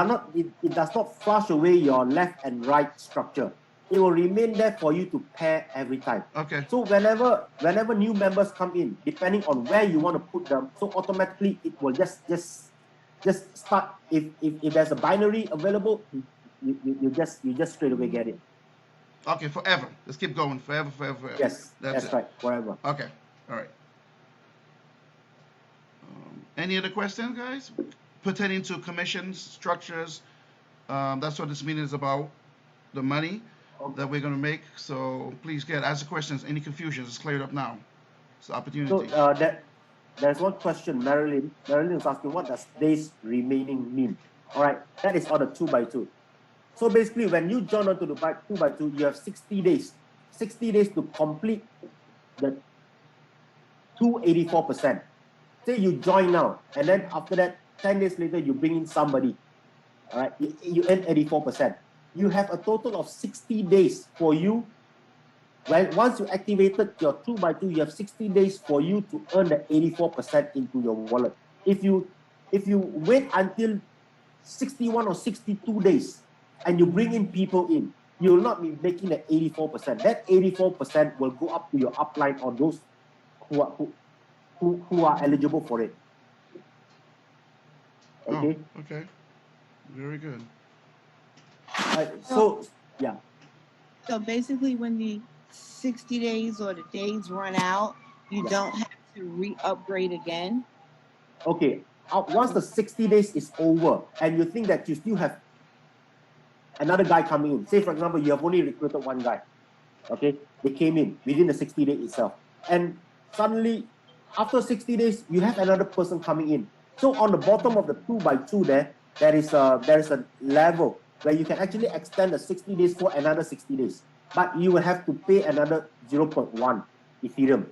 does not flush away your left and right structure. It will remain there for you to pair every time. Okay. So whenever new members come in, depending on where you want to put them, so automatically it will just start. If there's a binary available, you just straight away get it. Okay, forever. Let's keep going. Forever. Yes, that's right. Forever. Okay. All right. Any other questions, guys? Pertaining to commissions, structures. That's what this meeting is about. The money that we're going to make. So please ask the questions. Any confusions? It's cleared up now. It's the opportunity. So there's one question. Marilyn is asking, what does days remaining mean? All right, that is on the 2x2. So basically, when you join onto the 2x2, you have 60 days. 60 days to complete the 284%. Say you join now, and then after that, 10 days later, you bring in somebody. All right, you earn 84%. You have a total of 60 days for you. Well, once you activated your 2x2, you have 60 days for you to earn the 84% into your wallet. If you wait until 61 or 62 days, and you bring in people in, you will not be making the 84%. That 84% will go up to your upline or those who are eligible for it. Okay. Oh, okay. Very good. So yeah. So basically, when the 60 days or the days run out, you don't have to re-upgrade again. Okay. Once the 60 days is over, and you think that you still have another guy coming in. Say, for example, you have only recruited one guy. Okay, they came in within the 60 days itself, and suddenly, after 60 days, you have another person coming in. So on the bottom of the 2x2 there is a level where you can actually extend the 60 days for another 60 days, but you will have to pay another 0.1 Ethereum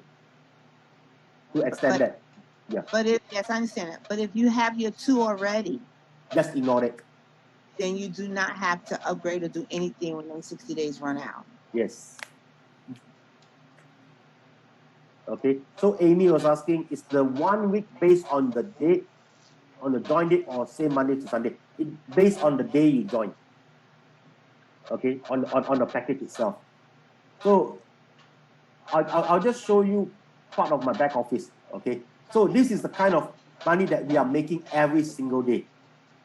to extend that. Yeah. But yes, I understand it. But if you have your 2 already, just ignore it. Then you do not have to upgrade or do anything when those 60 days run out. Yes. Okay. So Amy was asking, is the 1 week based on the date, on the join date, or say Monday to Sunday? It's based on the day you join. Okay, on the package itself. So I'll just show you part of my back office. Okay. So this is the kind of money that we are making every single day.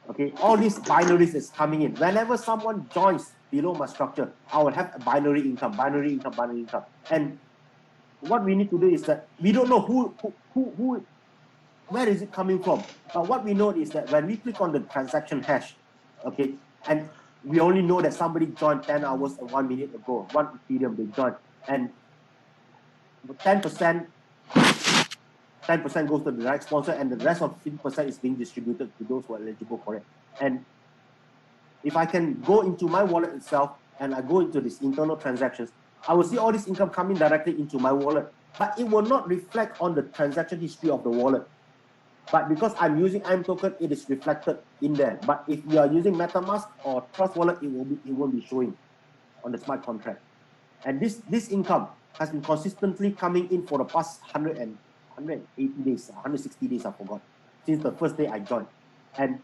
Okay, all these binaries is coming in. Whenever someone joins below my structure, I will have a binary income. And what we need to do is that we don't know who where is it coming from? But what we know is that when we click on the transaction hash, okay, and we only know that somebody joined 10 hours and 1 minute ago, 1 Ethereum they joined, and 10% goes to the right sponsor, and the rest of 50% is being distributed to those who are eligible for it. And if I can go into my wallet itself and I go into these internal transactions, I will see all this income coming directly into my wallet, but it will not reflect on the transaction history of the wallet. But because I'm using IM token, it is reflected in there. But if you are using MetaMask or Trust Wallet, it won't be showing on the smart contract. And this income has been consistently coming in for the past 180 days, 160 days, I forgot, since the first day I joined. And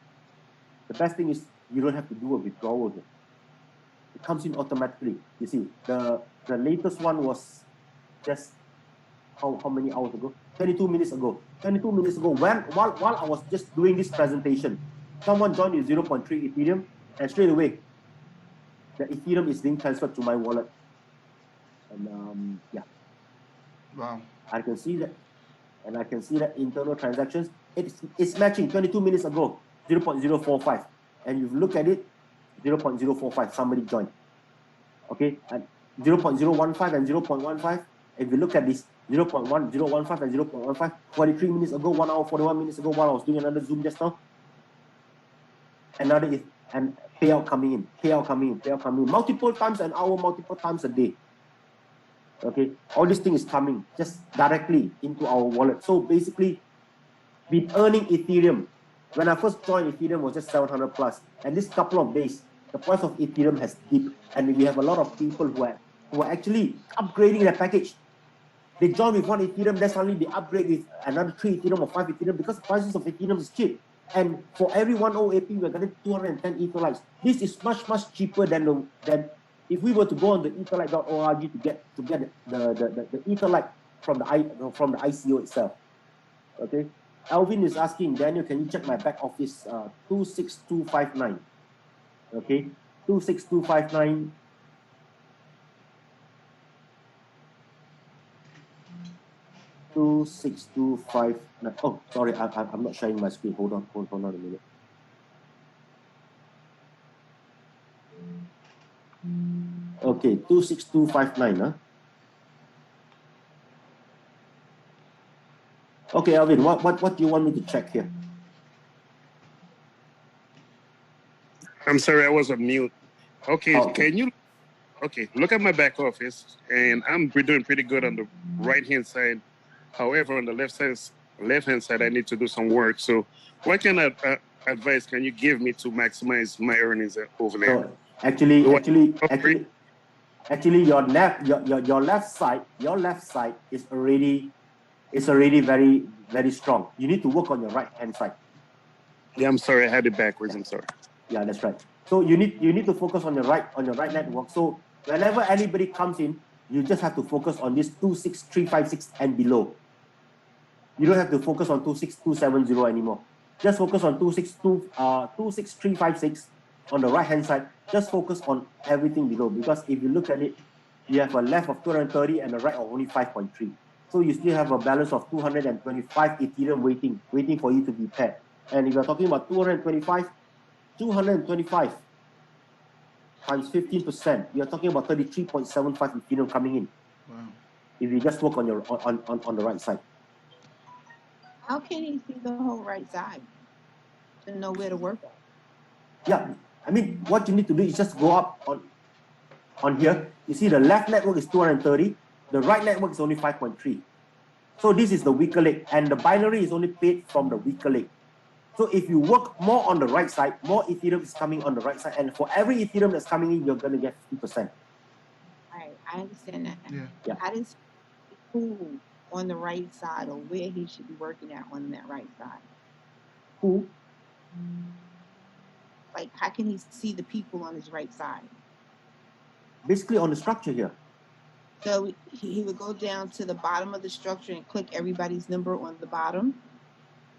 the best thing is you don't have to do a withdrawal. It comes in automatically. You see, the latest one was just how many hours ago? 22 minutes ago. 22 minutes ago, while I was just doing this presentation, someone joined with 0.3 Ethereum, and straight away, the Ethereum is being transferred to my wallet. And yeah. Wow. I can see that. And I can see that internal transactions, it's matching 22 minutes ago, 0.045. And you look at it, 0.045, somebody joined. Okay, and 0.015 and 0.15, if you look at this, 0.1015 and 0.15, 43 minutes ago, 1 hour, 41 minutes ago, while I was doing another Zoom just now, another and payout coming in, multiple times an hour, multiple times a day. Okay, all this thing is coming just directly into our wallet. So basically, been earning Ethereum. When I first joined, Ethereum was just 700 plus, and this couple of days, the price of Ethereum has dipped, and we have a lot of people who are actually upgrading their package. They join with 1 Ethereum, then suddenly they upgrade with another 3 Ethereum or 5 Ethereum because the prices of Ethereum is cheap. And for every 1 OAP, we're getting 210 Etherlites. This is much cheaper than if we were to go on the etherlite.org to get the Etherlite from the ICO itself. Okay. Alvin is asking, Daniel, can you check my back office 26259? Okay, 26259. Oh, sorry, I'm not sharing my screen. Hold on a minute. Okay, 26259, huh? Okay, Alvin, what do you want me to check here? I'm sorry, I was on mute. Okay, okay. Can you? Okay, look at my back office, and we're doing pretty good on the right-hand side. However, on the left-hand side, I need to do some work. So, what kind of advice can you give me to maximize my earnings over there? So actually, your left side is already very, very strong. You need to work on your right-hand side. Yeah, I'm sorry, I had it backwards. I'm sorry. Yeah, that's right. So you need to focus on your right network. So whenever anybody comes in, you just have to focus on this 26356 and below. You don't have to focus on 26270 anymore. Just focus on 26356 on the right hand side. Just focus on everything below, because if you look at it, you have a left of 230 and a right of only 5.3. So you still have a balance of 225 Ethereum waiting for you to be paired. And if you're talking about 225 times 15%, you're talking about 33.75 Ethereum coming in. Wow. If you just work on your on the right side. How can he see the whole right side to know where to work at? Yeah, I mean, what you need to do is just go up on here. You see the left network is 230, the right network is only 5.3. So this is the weaker leg, and the binary is only paid from the weaker leg. So if you work more on the right side, more Ethereum is coming on the right side, and for every Ethereum that's coming in, you're going to get 50%. Right, I understand that. Yeah. How does who on the right side, or where he should be working at on that right side? Who? Like, how can he see the people on his right side? Basically on the structure here. So he would go down to the bottom of the structure and click everybody's number on the bottom?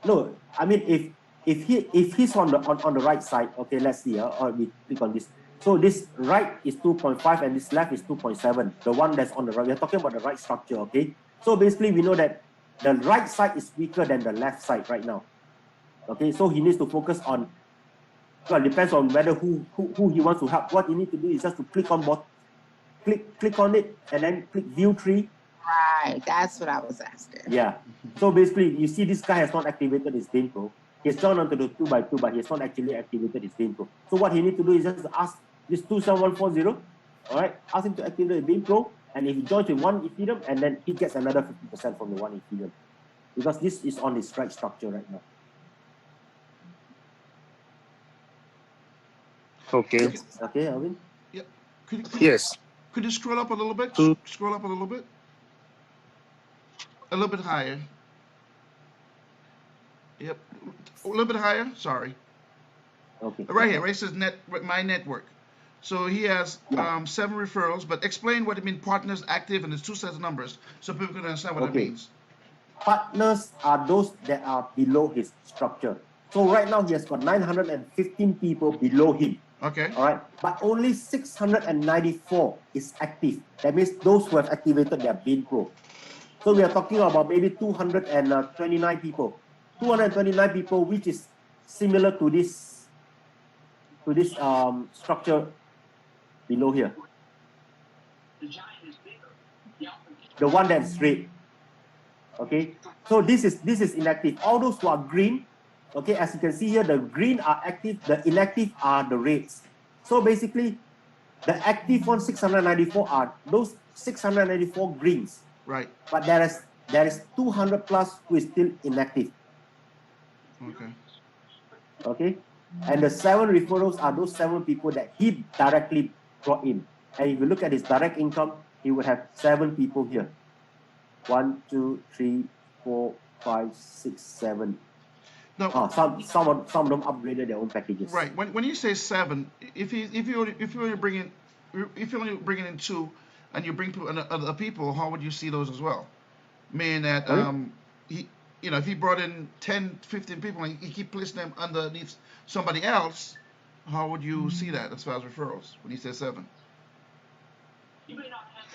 No, I mean, if he's on the right side, okay, let's see, or we click on this. So this right is 2.5 and this left is 2.7. The one that's on the right, we're talking about the right structure, okay? So basically we know that the right side is weaker than the left side right now. Okay, so he needs to focus on, well, it depends on whether who he wants to help. What you need to do is just to click on click on it and then click view tree. Right, that's what I was asking. Yeah. So basically, you see this guy has not activated his Vein Pro. He's joined onto the 2x2, but he has not actually activated his Vein Pro. So what he needs to do is just ask this 27140, all right, ask him to activate the Vein Pro, and if he joins with 1 Ethereum, and then he gets another 50% from the 1 Ethereum. Because this is on his strike structure right now. Okay. Okay, Alvin? Yep. Yes. Could you scroll up a little bit? Scroll up a little bit. A little bit higher. Yep. A little bit higher. Sorry. Okay. Right here. Right, it says my network. So he has 7 referrals. But explain what it means. Partners active, and there's 2 sets of numbers, so people can understand what it means. Partners are those that are below his structure. So right now he has got 915 people below him. Okay. All right. But only 694 is active. That means those who have activated their Vein Pro. So we are talking about maybe 229 people. 229 people, which is similar to this structure below here. The one that's red. Okay. So this is inactive. All those who are green, okay, as you can see here, the green are active, the inactive are the reds. So basically, the active one 694 are those 694 greens. Right. But there is 200 plus who is still inactive. Okay. Okay. And the 7 referrals are those 7 people that he directly brought in. And if you look at his direct income, he would have 7 people here. 1, 2, 3, 4, 5, 6, 7. No. Some of them upgraded their own packages. Right. When you say 7, if you only bring in 2, and you bring other people, how would you see those as well? Meaning that if he brought in 10, 15 people and he keep placing them underneath somebody else, how would you see that as far as referrals when he says 7?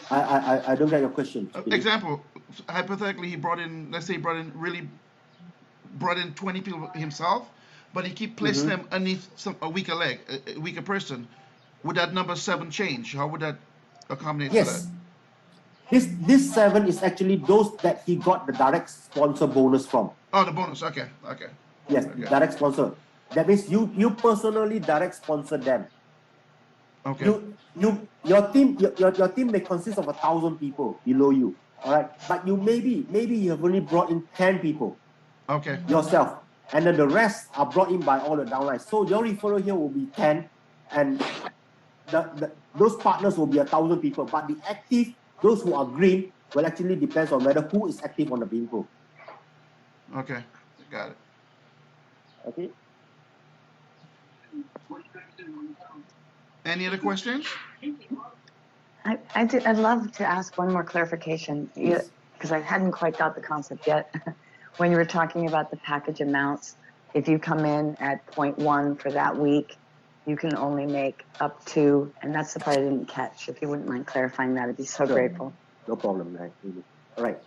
I don't get your question. Example, hypothetically, let's say he brought in 20 people himself, but he keep placing them underneath a weaker person. Would that number 7 change? How would that accommodate for that? This 7 is actually those that he got the direct sponsor bonus from. Oh, the bonus. Okay. Yes, okay. Direct sponsor. That means you personally direct sponsor them. Okay. Your team may consist of 1,000 people below you. All right, but maybe you have only brought in 10 people. Okay. Yourself, and then the rest are brought in by all the downlines. So your referral here will be 10, and those partners will be 1,000 people. But the active, those who are green, will actually depends on whether who is active on the Vein Pro. Okay, got it. Okay. Any other questions? I'd love to ask one more clarification, because I hadn't quite got the concept yet. When you were talking about the package amounts, if you come in at 0.1 for that week, you can only make up to, and that's the part I didn't catch. If you wouldn't mind clarifying that, I'd be so grateful. No problem, right? All right.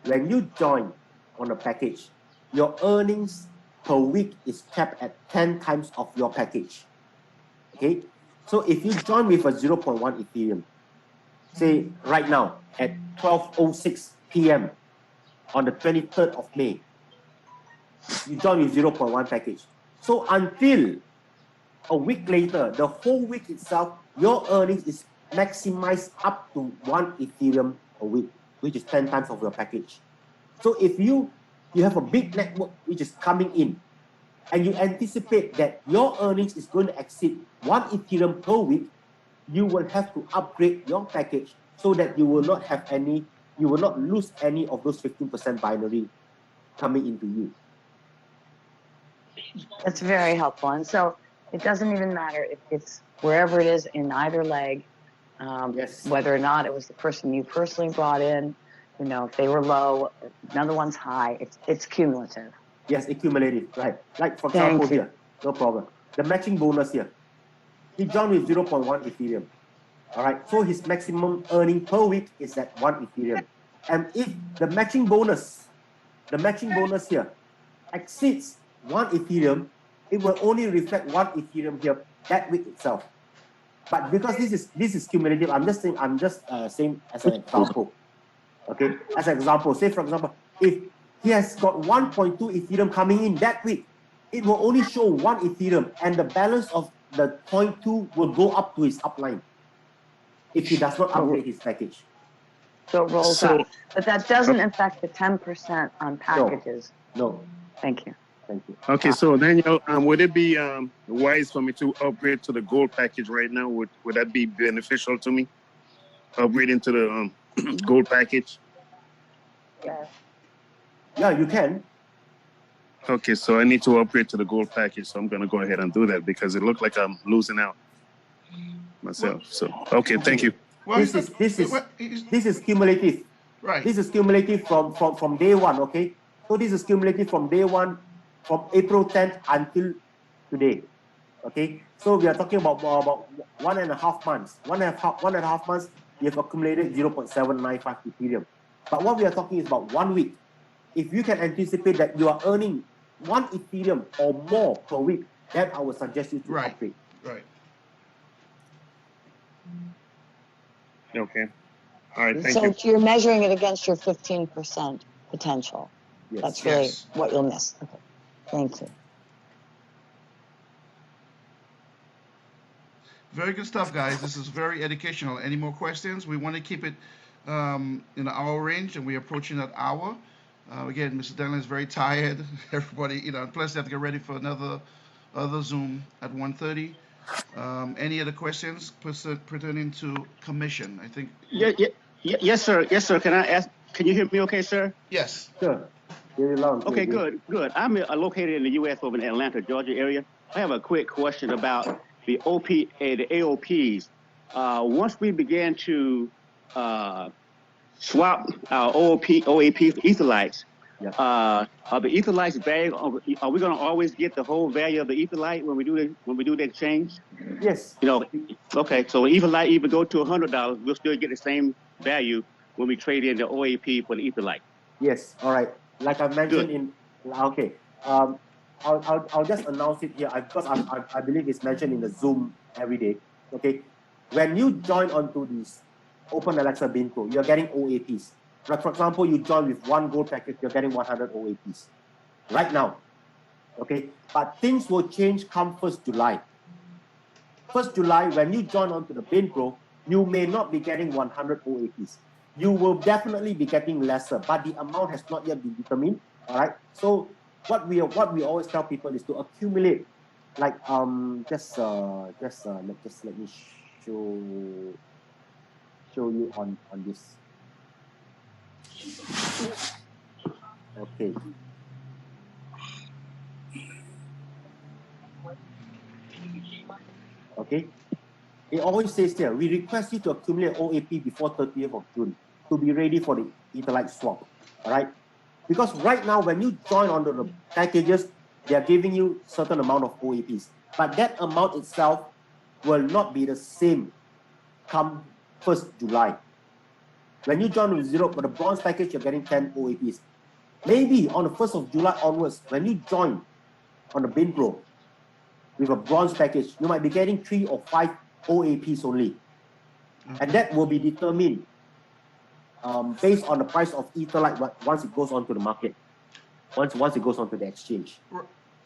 When you join on a package, your earnings per week is capped at 10 times of your package. Okay? So if you join with a 0.1 Ethereum, say right now at 12:06 p.m. on the 23rd of May, you join with 0.1 package. So until a week later, the whole week itself, your earnings is maximized up to 1 Ethereum a week, which is 10 times of your package. So if you have a big network which is coming in, and you anticipate that your earnings is going to exceed 1 Ethereum per week, you will have to upgrade your package so that you will not lose any of those 15% binary coming into you. That's very helpful. And so it doesn't even matter if it's wherever it is in either leg, whether or not it was the person you personally brought in, if they were low, another one's high, it's cumulative. Yes, accumulative, right. Like for example here, no problem. The matching bonus here. He joined with 0.1 Ethereum. All right, so his maximum earning per week is at 1 Ethereum. And if the matching bonus the matching bonus here exceeds 1 Ethereum, it will only reflect 1 Ethereum here that week itself. But because this is cumulative, I'm just saying as an example. Okay, as an example, say for example, if he has got 1.2 Ethereum coming in that week, it will only show 1 Ethereum, and the balance of the 0.2 will go up to his upline if he does not upgrade his package. So it rolls up. But that doesn't affect the 10% on packages. No. Thank you. Thank you. Okay, so Daniel, would it be wise for me to upgrade to the gold package right now? Would that be beneficial to me? Upgrading to the gold package? Yes. Yeah, you can. Okay, so I need to upgrade to the gold package, so I'm going to go ahead and do that because it looked like I'm losing out myself. So, okay, thank you. Well, this is cumulative. Right. This is cumulative from day one, okay? So this is cumulative from day one, from April 10th until today, okay? So we are talking about 1.5 months. One and a half months, we have accumulated 0.795 Ethereum. But what we are talking is about 1 week. If you can anticipate that you are earning 1 Ethereum or more per week, then I would suggest you to upgrade. Right. Okay. All right, thank so you. You're measuring it against your 15% potential. Yes. That's really what you'll miss. Okay. Thank you. Very good stuff, guys. This is very educational. Any more questions? We want to keep it in the hour range, and we're approaching that hour. Again, Mr. Daniel is very tired. Everybody, plus they have to get ready for another Zoom at 1:30. Any other questions pertaining to commission? I think. Yes, sir. Yes, sir. Can I ask? Can you hear me okay, sir? Yes. Sure. Very loud. Okay, good. I'm located in the U.S. over in the Atlanta, Georgia area. I have a quick question about the the AOPs. Once we began to swap our OAP for Etherlites, are the Etherlites value? Are we going to always get the whole value of the Etherlite when we do the exchange? Yes. Okay. So Etherlite even go to $100, we'll still get the same value when we trade in the OAP for the Etherlite. Yes. All right. Like I mentioned okay. I'll just announce it here because I believe it's mentioned in the Zoom every day. Okay. When you join onto this Open Alexa Bin Pro, you're getting OAPs. Like for example, you join with 1 gold package, you're getting 100 OAPs right now. Okay. But things will change come 1st July. 1st July, when you join onto the Bin Pro, you may not be getting 100 OAPs. You will definitely be getting lesser, but the amount has not yet been determined. All right. So what we always tell people is to accumulate, like just let me show you on this. Okay. Okay. It always says here, we request you to accumulate OAP before 30th of June to be ready for the Etherlite swap. All right. Because right now, when you join onto the packages, they are giving you certain amount of OAPs. But that amount itself will not be the same come 1st July. When you join with for the bronze package, you're getting 10 OAPs. Maybe on the 1st of July onwards, when you join on the Bin Pro with a bronze package, you might be getting 3 or 5 OAPs only. And that will be determined based on the price of Etherlite once it goes onto the market, once it goes onto the exchange.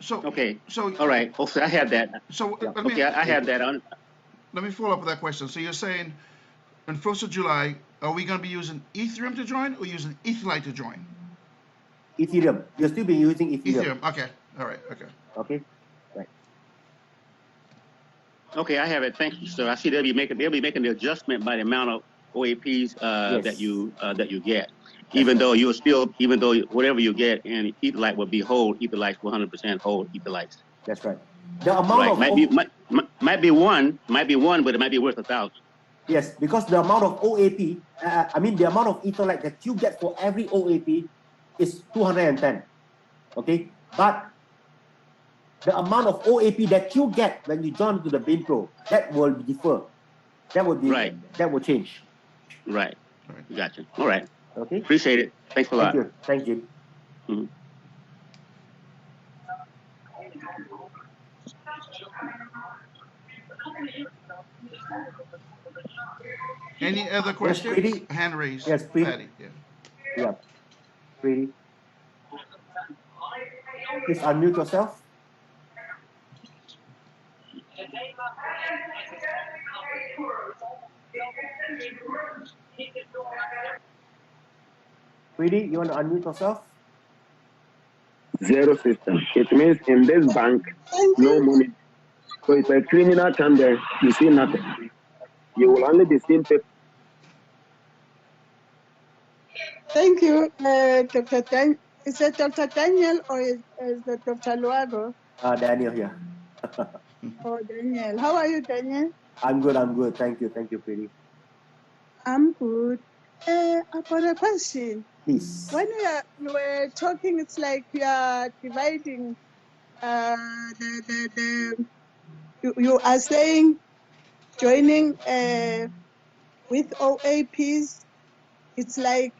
So all right. Okay, I have that. I have that on. Let me follow up with that question. So you're saying on 1st of July, are we going to be using Ethereum to join or using Etherlite to join? Ethereum. You'll still be using Ethereum. Okay. All right. Okay. Okay. Right. Okay, I have it. Thank you, sir. I see they'll be making the adjustment by the amount of OAPs that you get. Even though whatever you get in Etherlite will be whole Etherlites, 100% whole Etherlites. That's right. The amount of might be one, but it might be worth 1,000. Yes, because the amount of OAP, the amount of Etherlite that you get for every OAP is 210. Okay, but the amount of OAP that you get when you join to the Bin Pro, that will differ. That will be That will change. Right. Gotcha. All right. Okay. Appreciate it. Thanks a lot. Thank you. Mhm. Any other Yes, questions? Pretty. Hand raised, Yes, Pretty. Patty. Yeah. Yeah, Pretty. Please unmute yourself. Pretty, you want to unmute yourself? Zero system. It means in this bank, no money. So if a criminal comes there, you see nothing. You will only be seeing paper. Thank you, Dr. Daniel. Is it Dr. Daniel or is it Dr. Luago? Daniel here. Oh, Daniel. How are you, Daniel? I'm good. I'm good. Thank you. Thank you, Pretty. I'm good. I've got a question. Please. When you were talking, it's like you are dividing. You are saying joining with OAPs. It's like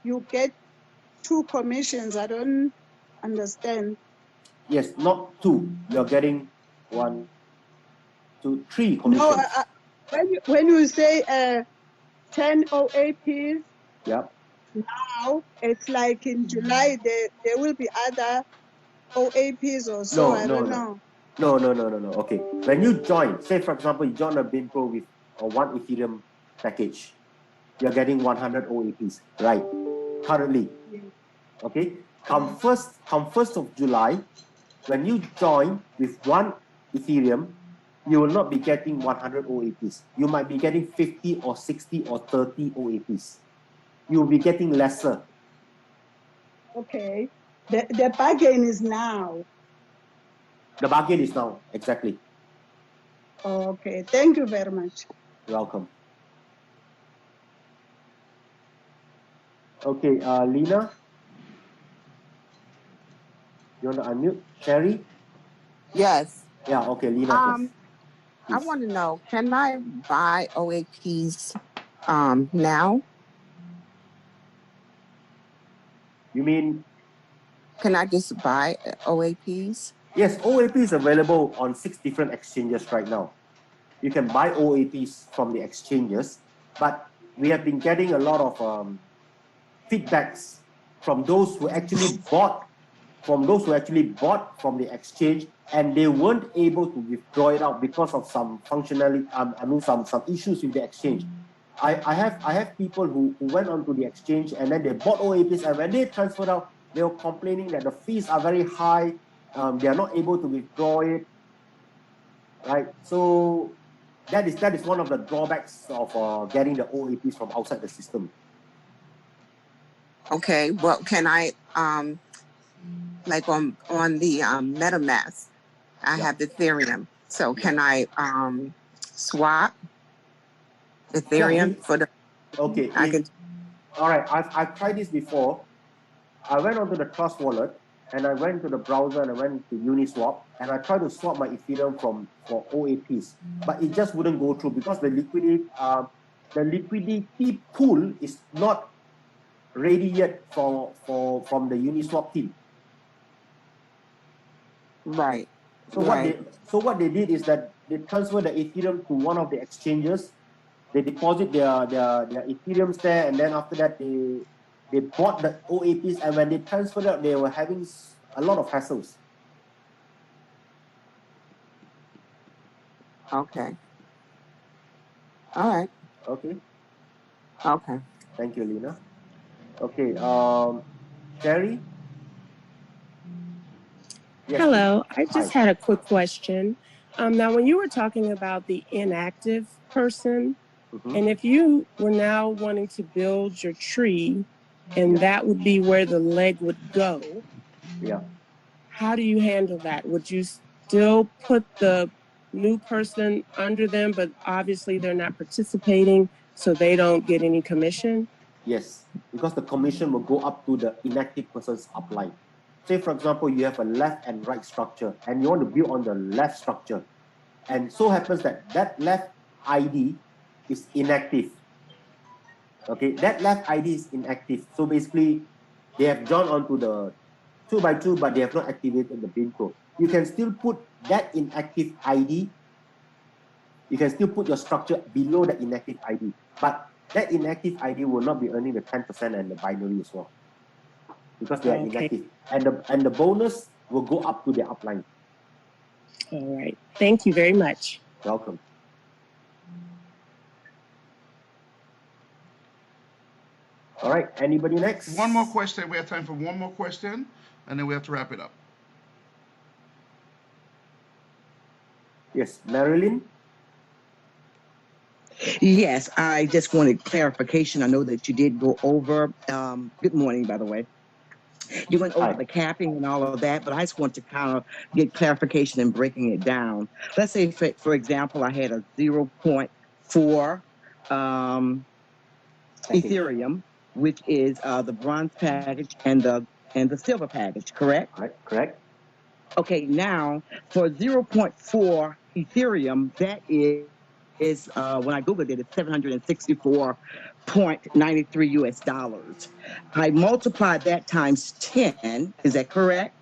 you get 2 commissions. I don't understand. Yes, not 2. You're getting 1, 2, 3 commissions. No, when you say 10 OAPs, Yep. now it's like in July there will be other OAPs or so. I don't know. No. Okay. When you join, say for example, you join a BinPro with a 1 Ethereum package, you're getting 100 OAPs, right? Currently. Okay. Come 1st of July, when you join with 1 Ethereum, you will not be getting 100 OAPs. You might be getting 50 or 60 or 30 OAPs. You'll be getting lesser. Okay. The bargain is now. The bargain is now, exactly. Okay. Thank you very much. You're welcome. Okay, Lena, you want to unmute? Sherry? Yes. Yeah, okay, Lena, please. I want to know, can I buy OAPs now? You mean? Can I just buy OAPs? Yes, OAP is available on 6 different exchanges right now. You can buy OAPs from the exchanges, but we have been getting a lot of feedbacks from those who actually bought from the exchange, and they weren't able to withdraw it out because of some functionality. Some issues with the exchange. I have people who went onto the exchange and then they bought OAPs, and when they transferred out, they were complaining that the fees are very high. They are not able to withdraw it. Right. So that is one of the drawbacks of getting the OAPs from outside the system. Okay. Well, can I like on the MetaMask, I have the Ethereum. So can I swap Ethereum for the? Okay. All right. I've tried this before. I went onto the Trust wallet and I went to the browser and I went to Uniswap and I tried to swap my Ethereum for OAPs, but it just wouldn't go through because the liquidity pool is not ready yet from the Uniswap team. Right. So what they did is that they transferred the Ethereum to one of the exchanges. They deposit their Ethereums there, and then after that they bought the OAPs, and when they transferred out, they were having a lot of hassles. Okay. All right. Okay. Okay. Thank you, Lena. Okay. Sherry? Yes, hello. I just had a quick question. Now, when you were talking about the inactive person, and if you were now wanting to build your tree, and that would be where the leg would go, how do you handle that? Would you still put the new person under them, but obviously they're not participating, so they don't get any commission? Yes, because the commission will go up to the inactive person's upline. Say, for example, you have a left and right structure, and you want to build on the left structure. And so happens that left ID is inactive. Okay, that left ID is inactive. So basically, they have joined onto the 2x2, but they have not activated the bin pro. You can still put that inactive ID. You can still put your structure below the inactive ID, but that inactive ID will not be earning the 10% and the binary as well, because they are inactive. And the bonus will go up to the upline. All right. Thank you very much. Welcome. All right. Anybody next? One more question. We have time for one more question, and then we have to wrap it up. Yes, Marilyn. Yes, I just wanted clarification. I know that you did go over, good morning, by the way. You went over the capping and all of that, but I just want to kind of get clarification and breaking it down. Let's say, for example, I had a 0.4 Ethereum, which is the bronze package and the silver package, correct? Correct. Okay, now for 0.4 Ethereum, that is when I Googled it, it's $764.93 US. I multiplied that times 10, is that correct?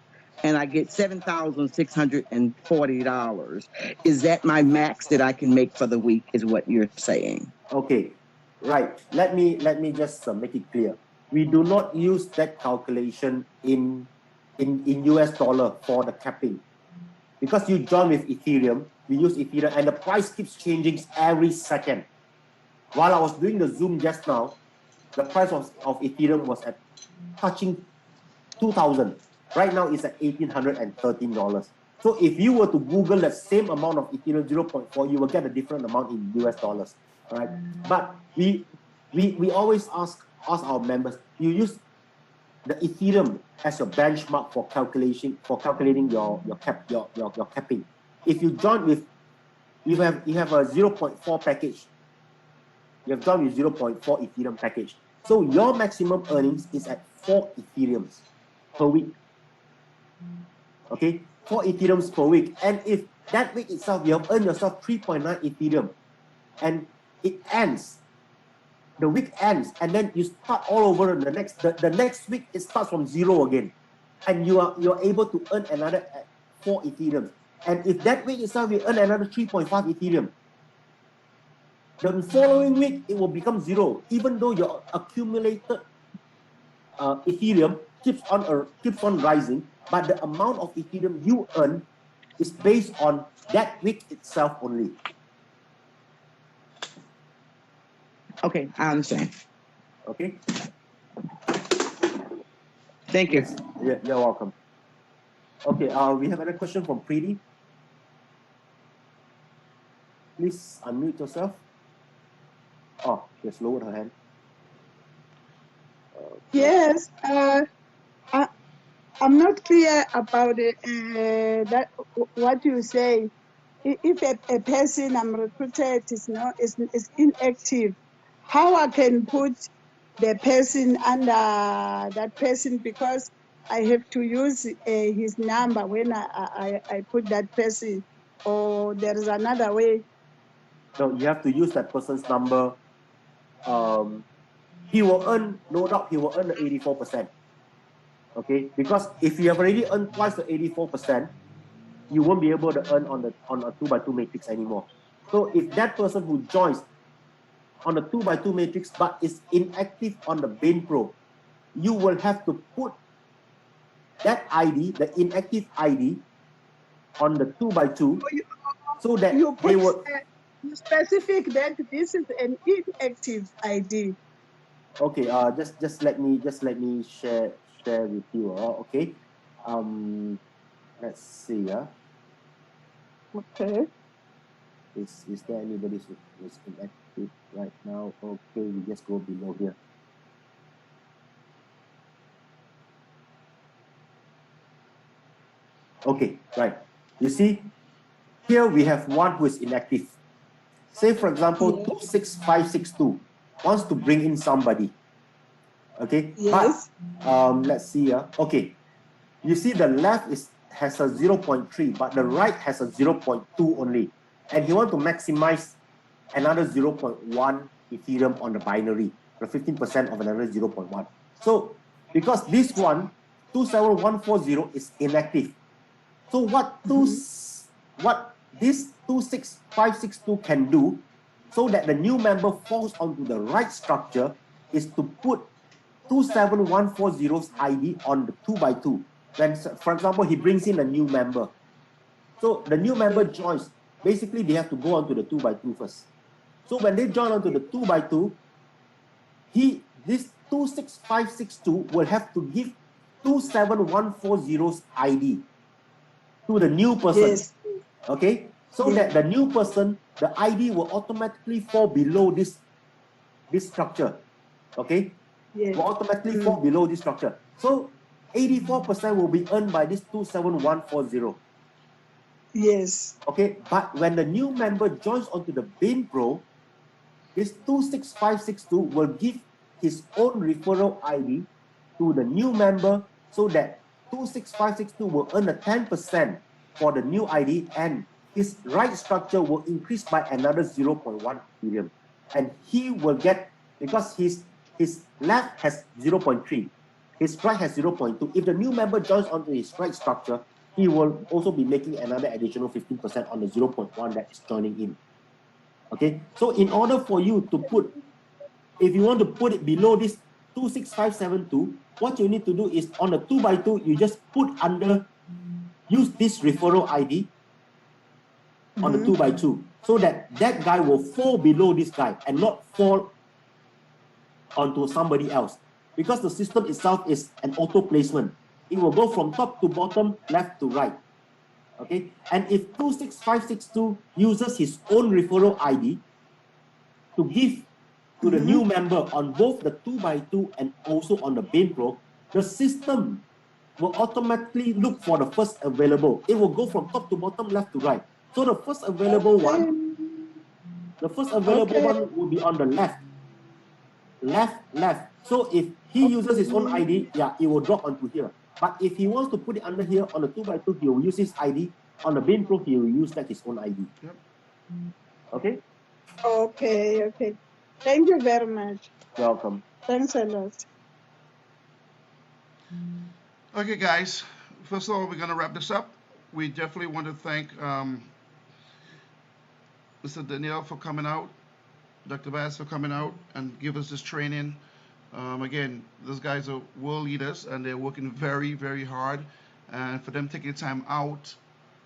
And I get $7,640. Is that my max that I can make for the week, is what you're saying? Okay, right. Let me just make it clear. We do not use that calculation in US dollar for the capping. Because you join with Ethereum, we use Ethereum, and the price keeps changing every second. While I was doing the Zoom just now, the price of Ethereum was at touching 2,000. Right now it's at $1,813. So if you were to Google the same amount of Ethereum 0.4, you will get a different amount in US dollars. All right. But we always ask our members, you use the Ethereum as your benchmark for calculating your capping. If you join with, you have a 0.4 package. You have joined with 0.4 Ethereum package. So your maximum earnings is at 4 Ethereums per week. Okay, 4 Ethereums per week. And if that week itself you have earned yourself 3.9 Ethereum, and it ends, the week ends, and then you start all over the next week, it starts from 0 again, and you're able to earn another 4 Ethereum. And if that week itself you earn another 3.5 Ethereum, the following week it will become 0, even though your accumulated Ethereum keeps on rising, but the amount of Ethereum you earn is based on that week itself only. Okay, I understand. Okay. Thank you. Yes. You're welcome. Okay, we have another question from Preeti. Please unmute yourself. Oh, she has lowered her hand. Yes, I'm not clear about it, that what you say. If a person I'm recruited is inactive, how I can put the person under that person, because I have to use his number when I put that person, or there is another way? No, you have to use that person's number. He will earn, no doubt, he will earn the 84%. Okay, because if you have already earned twice the 84%, you won't be able to earn on a 2x2 matrix anymore. So if that person who joins on a 2x2 matrix but is inactive on the Bain Pro, you will have to put that ID, the inactive ID, on the 2x2, so that you they will. You specific that this is an inactive ID. Okay, just let me share with you. Okay, let's see. Okay. Is there anybody who's inactive right now? Okay, we just go below here. Okay, right. You see, here we have one who is inactive. Say, for example, 26562 wants to bring in somebody. Okay, yes. But let's see. Okay, you see the left has a 0.3, but the right has a 0.2 only, and he wants to maximize another 0.1 Ethereum on the binary, the 15% of another 0.1. So because this one, 27140 is inactive. So what this 26562 can do, so that the new member falls onto the right structure, is to put 27140's ID on the 2x2. When, for example, he brings in a new member. So the new member joins. Basically, they have to go onto the 2x2 first. So when they join onto the 2x2, this 26562 will have to give 27140's ID to the new person. Yes. Okay? So that the new person, the ID will automatically fall below this structure. Okay? Yes. Will automatically fall below this structure. So 84% will be earned by this 27140. Yes. Okay, but when the new member joins onto the Bain Pro, this 26562 will give his own referral ID to the new member, so that 26562 will earn a 10% for the new ID, and his right structure will increase by another 0.1 Ethereum. And he will get, because his left has 0.3, his right has 0.2. If the new member joins onto his right structure, he will also be making another additional 15% on the 0.1 that is joining in. Okay, so in order for you to put, if you want to put it below this 26572, what you need to do is on the 2x2, you just put under, use this referral ID on the 2x2, so that that guy will fall below this guy and not fall onto somebody else. Because the system itself is an auto placement. It will go from top to bottom, left to right. Okay, and if 26562 uses his own referral ID to give to the new member on both the 2x2 and also on the Bain Pro, the system will automatically look for the first available. It will go from top to bottom, left to right. So the first available one, one will be on the left. Left. So if he uses his own ID, yeah, it will drop onto here. But if he wants to put it under here on the 2x2, he will use his ID. On the Bain Pro, he will use like his own ID. Yep. Okay? Okay. Thank you very much. Welcome. Thanks a lot. Okay, guys. First of all, we're going to wrap this up. We definitely want to thank Mr. Daniel for coming out, Dr. Bass for coming out and give us this training. Again, those guys are world leaders and they're working very, very hard. And for them taking time out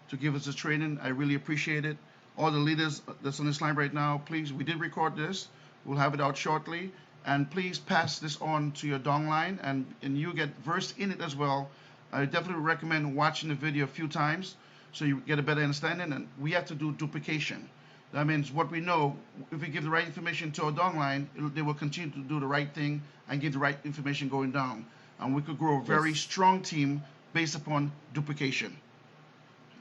to give us this training, I really appreciate it. All the leaders that's on this line right now, please, we did record this. We'll have it out shortly. And please pass this on to your downline and you get versed in it as well. I definitely recommend watching the video a few times so you get a better understanding. And we have to do duplication. That means what we know, if we give the right information to our downline, they will continue to do the right thing and give the right information going down. And we could grow a very strong team based upon duplication.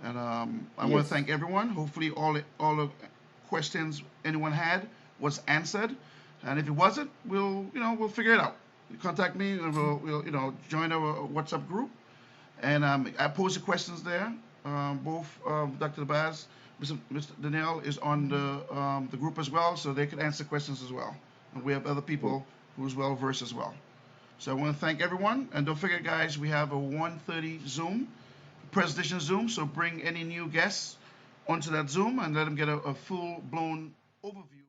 And I want to thank everyone. Hopefully all the questions anyone had was answered. And if it wasn't, we'll figure it out. You contact me and we'll join our WhatsApp group. And I posted questions there. Both Dr. Baz, Mr. Daniel is on the group as well, so they could answer questions as well. And we have other people who's well versed as well. So I want to thank everyone, and don't forget, guys, we have a 1:30 Zoom, presentation Zoom. So bring any new guests onto that Zoom and let them get a full-blown overview.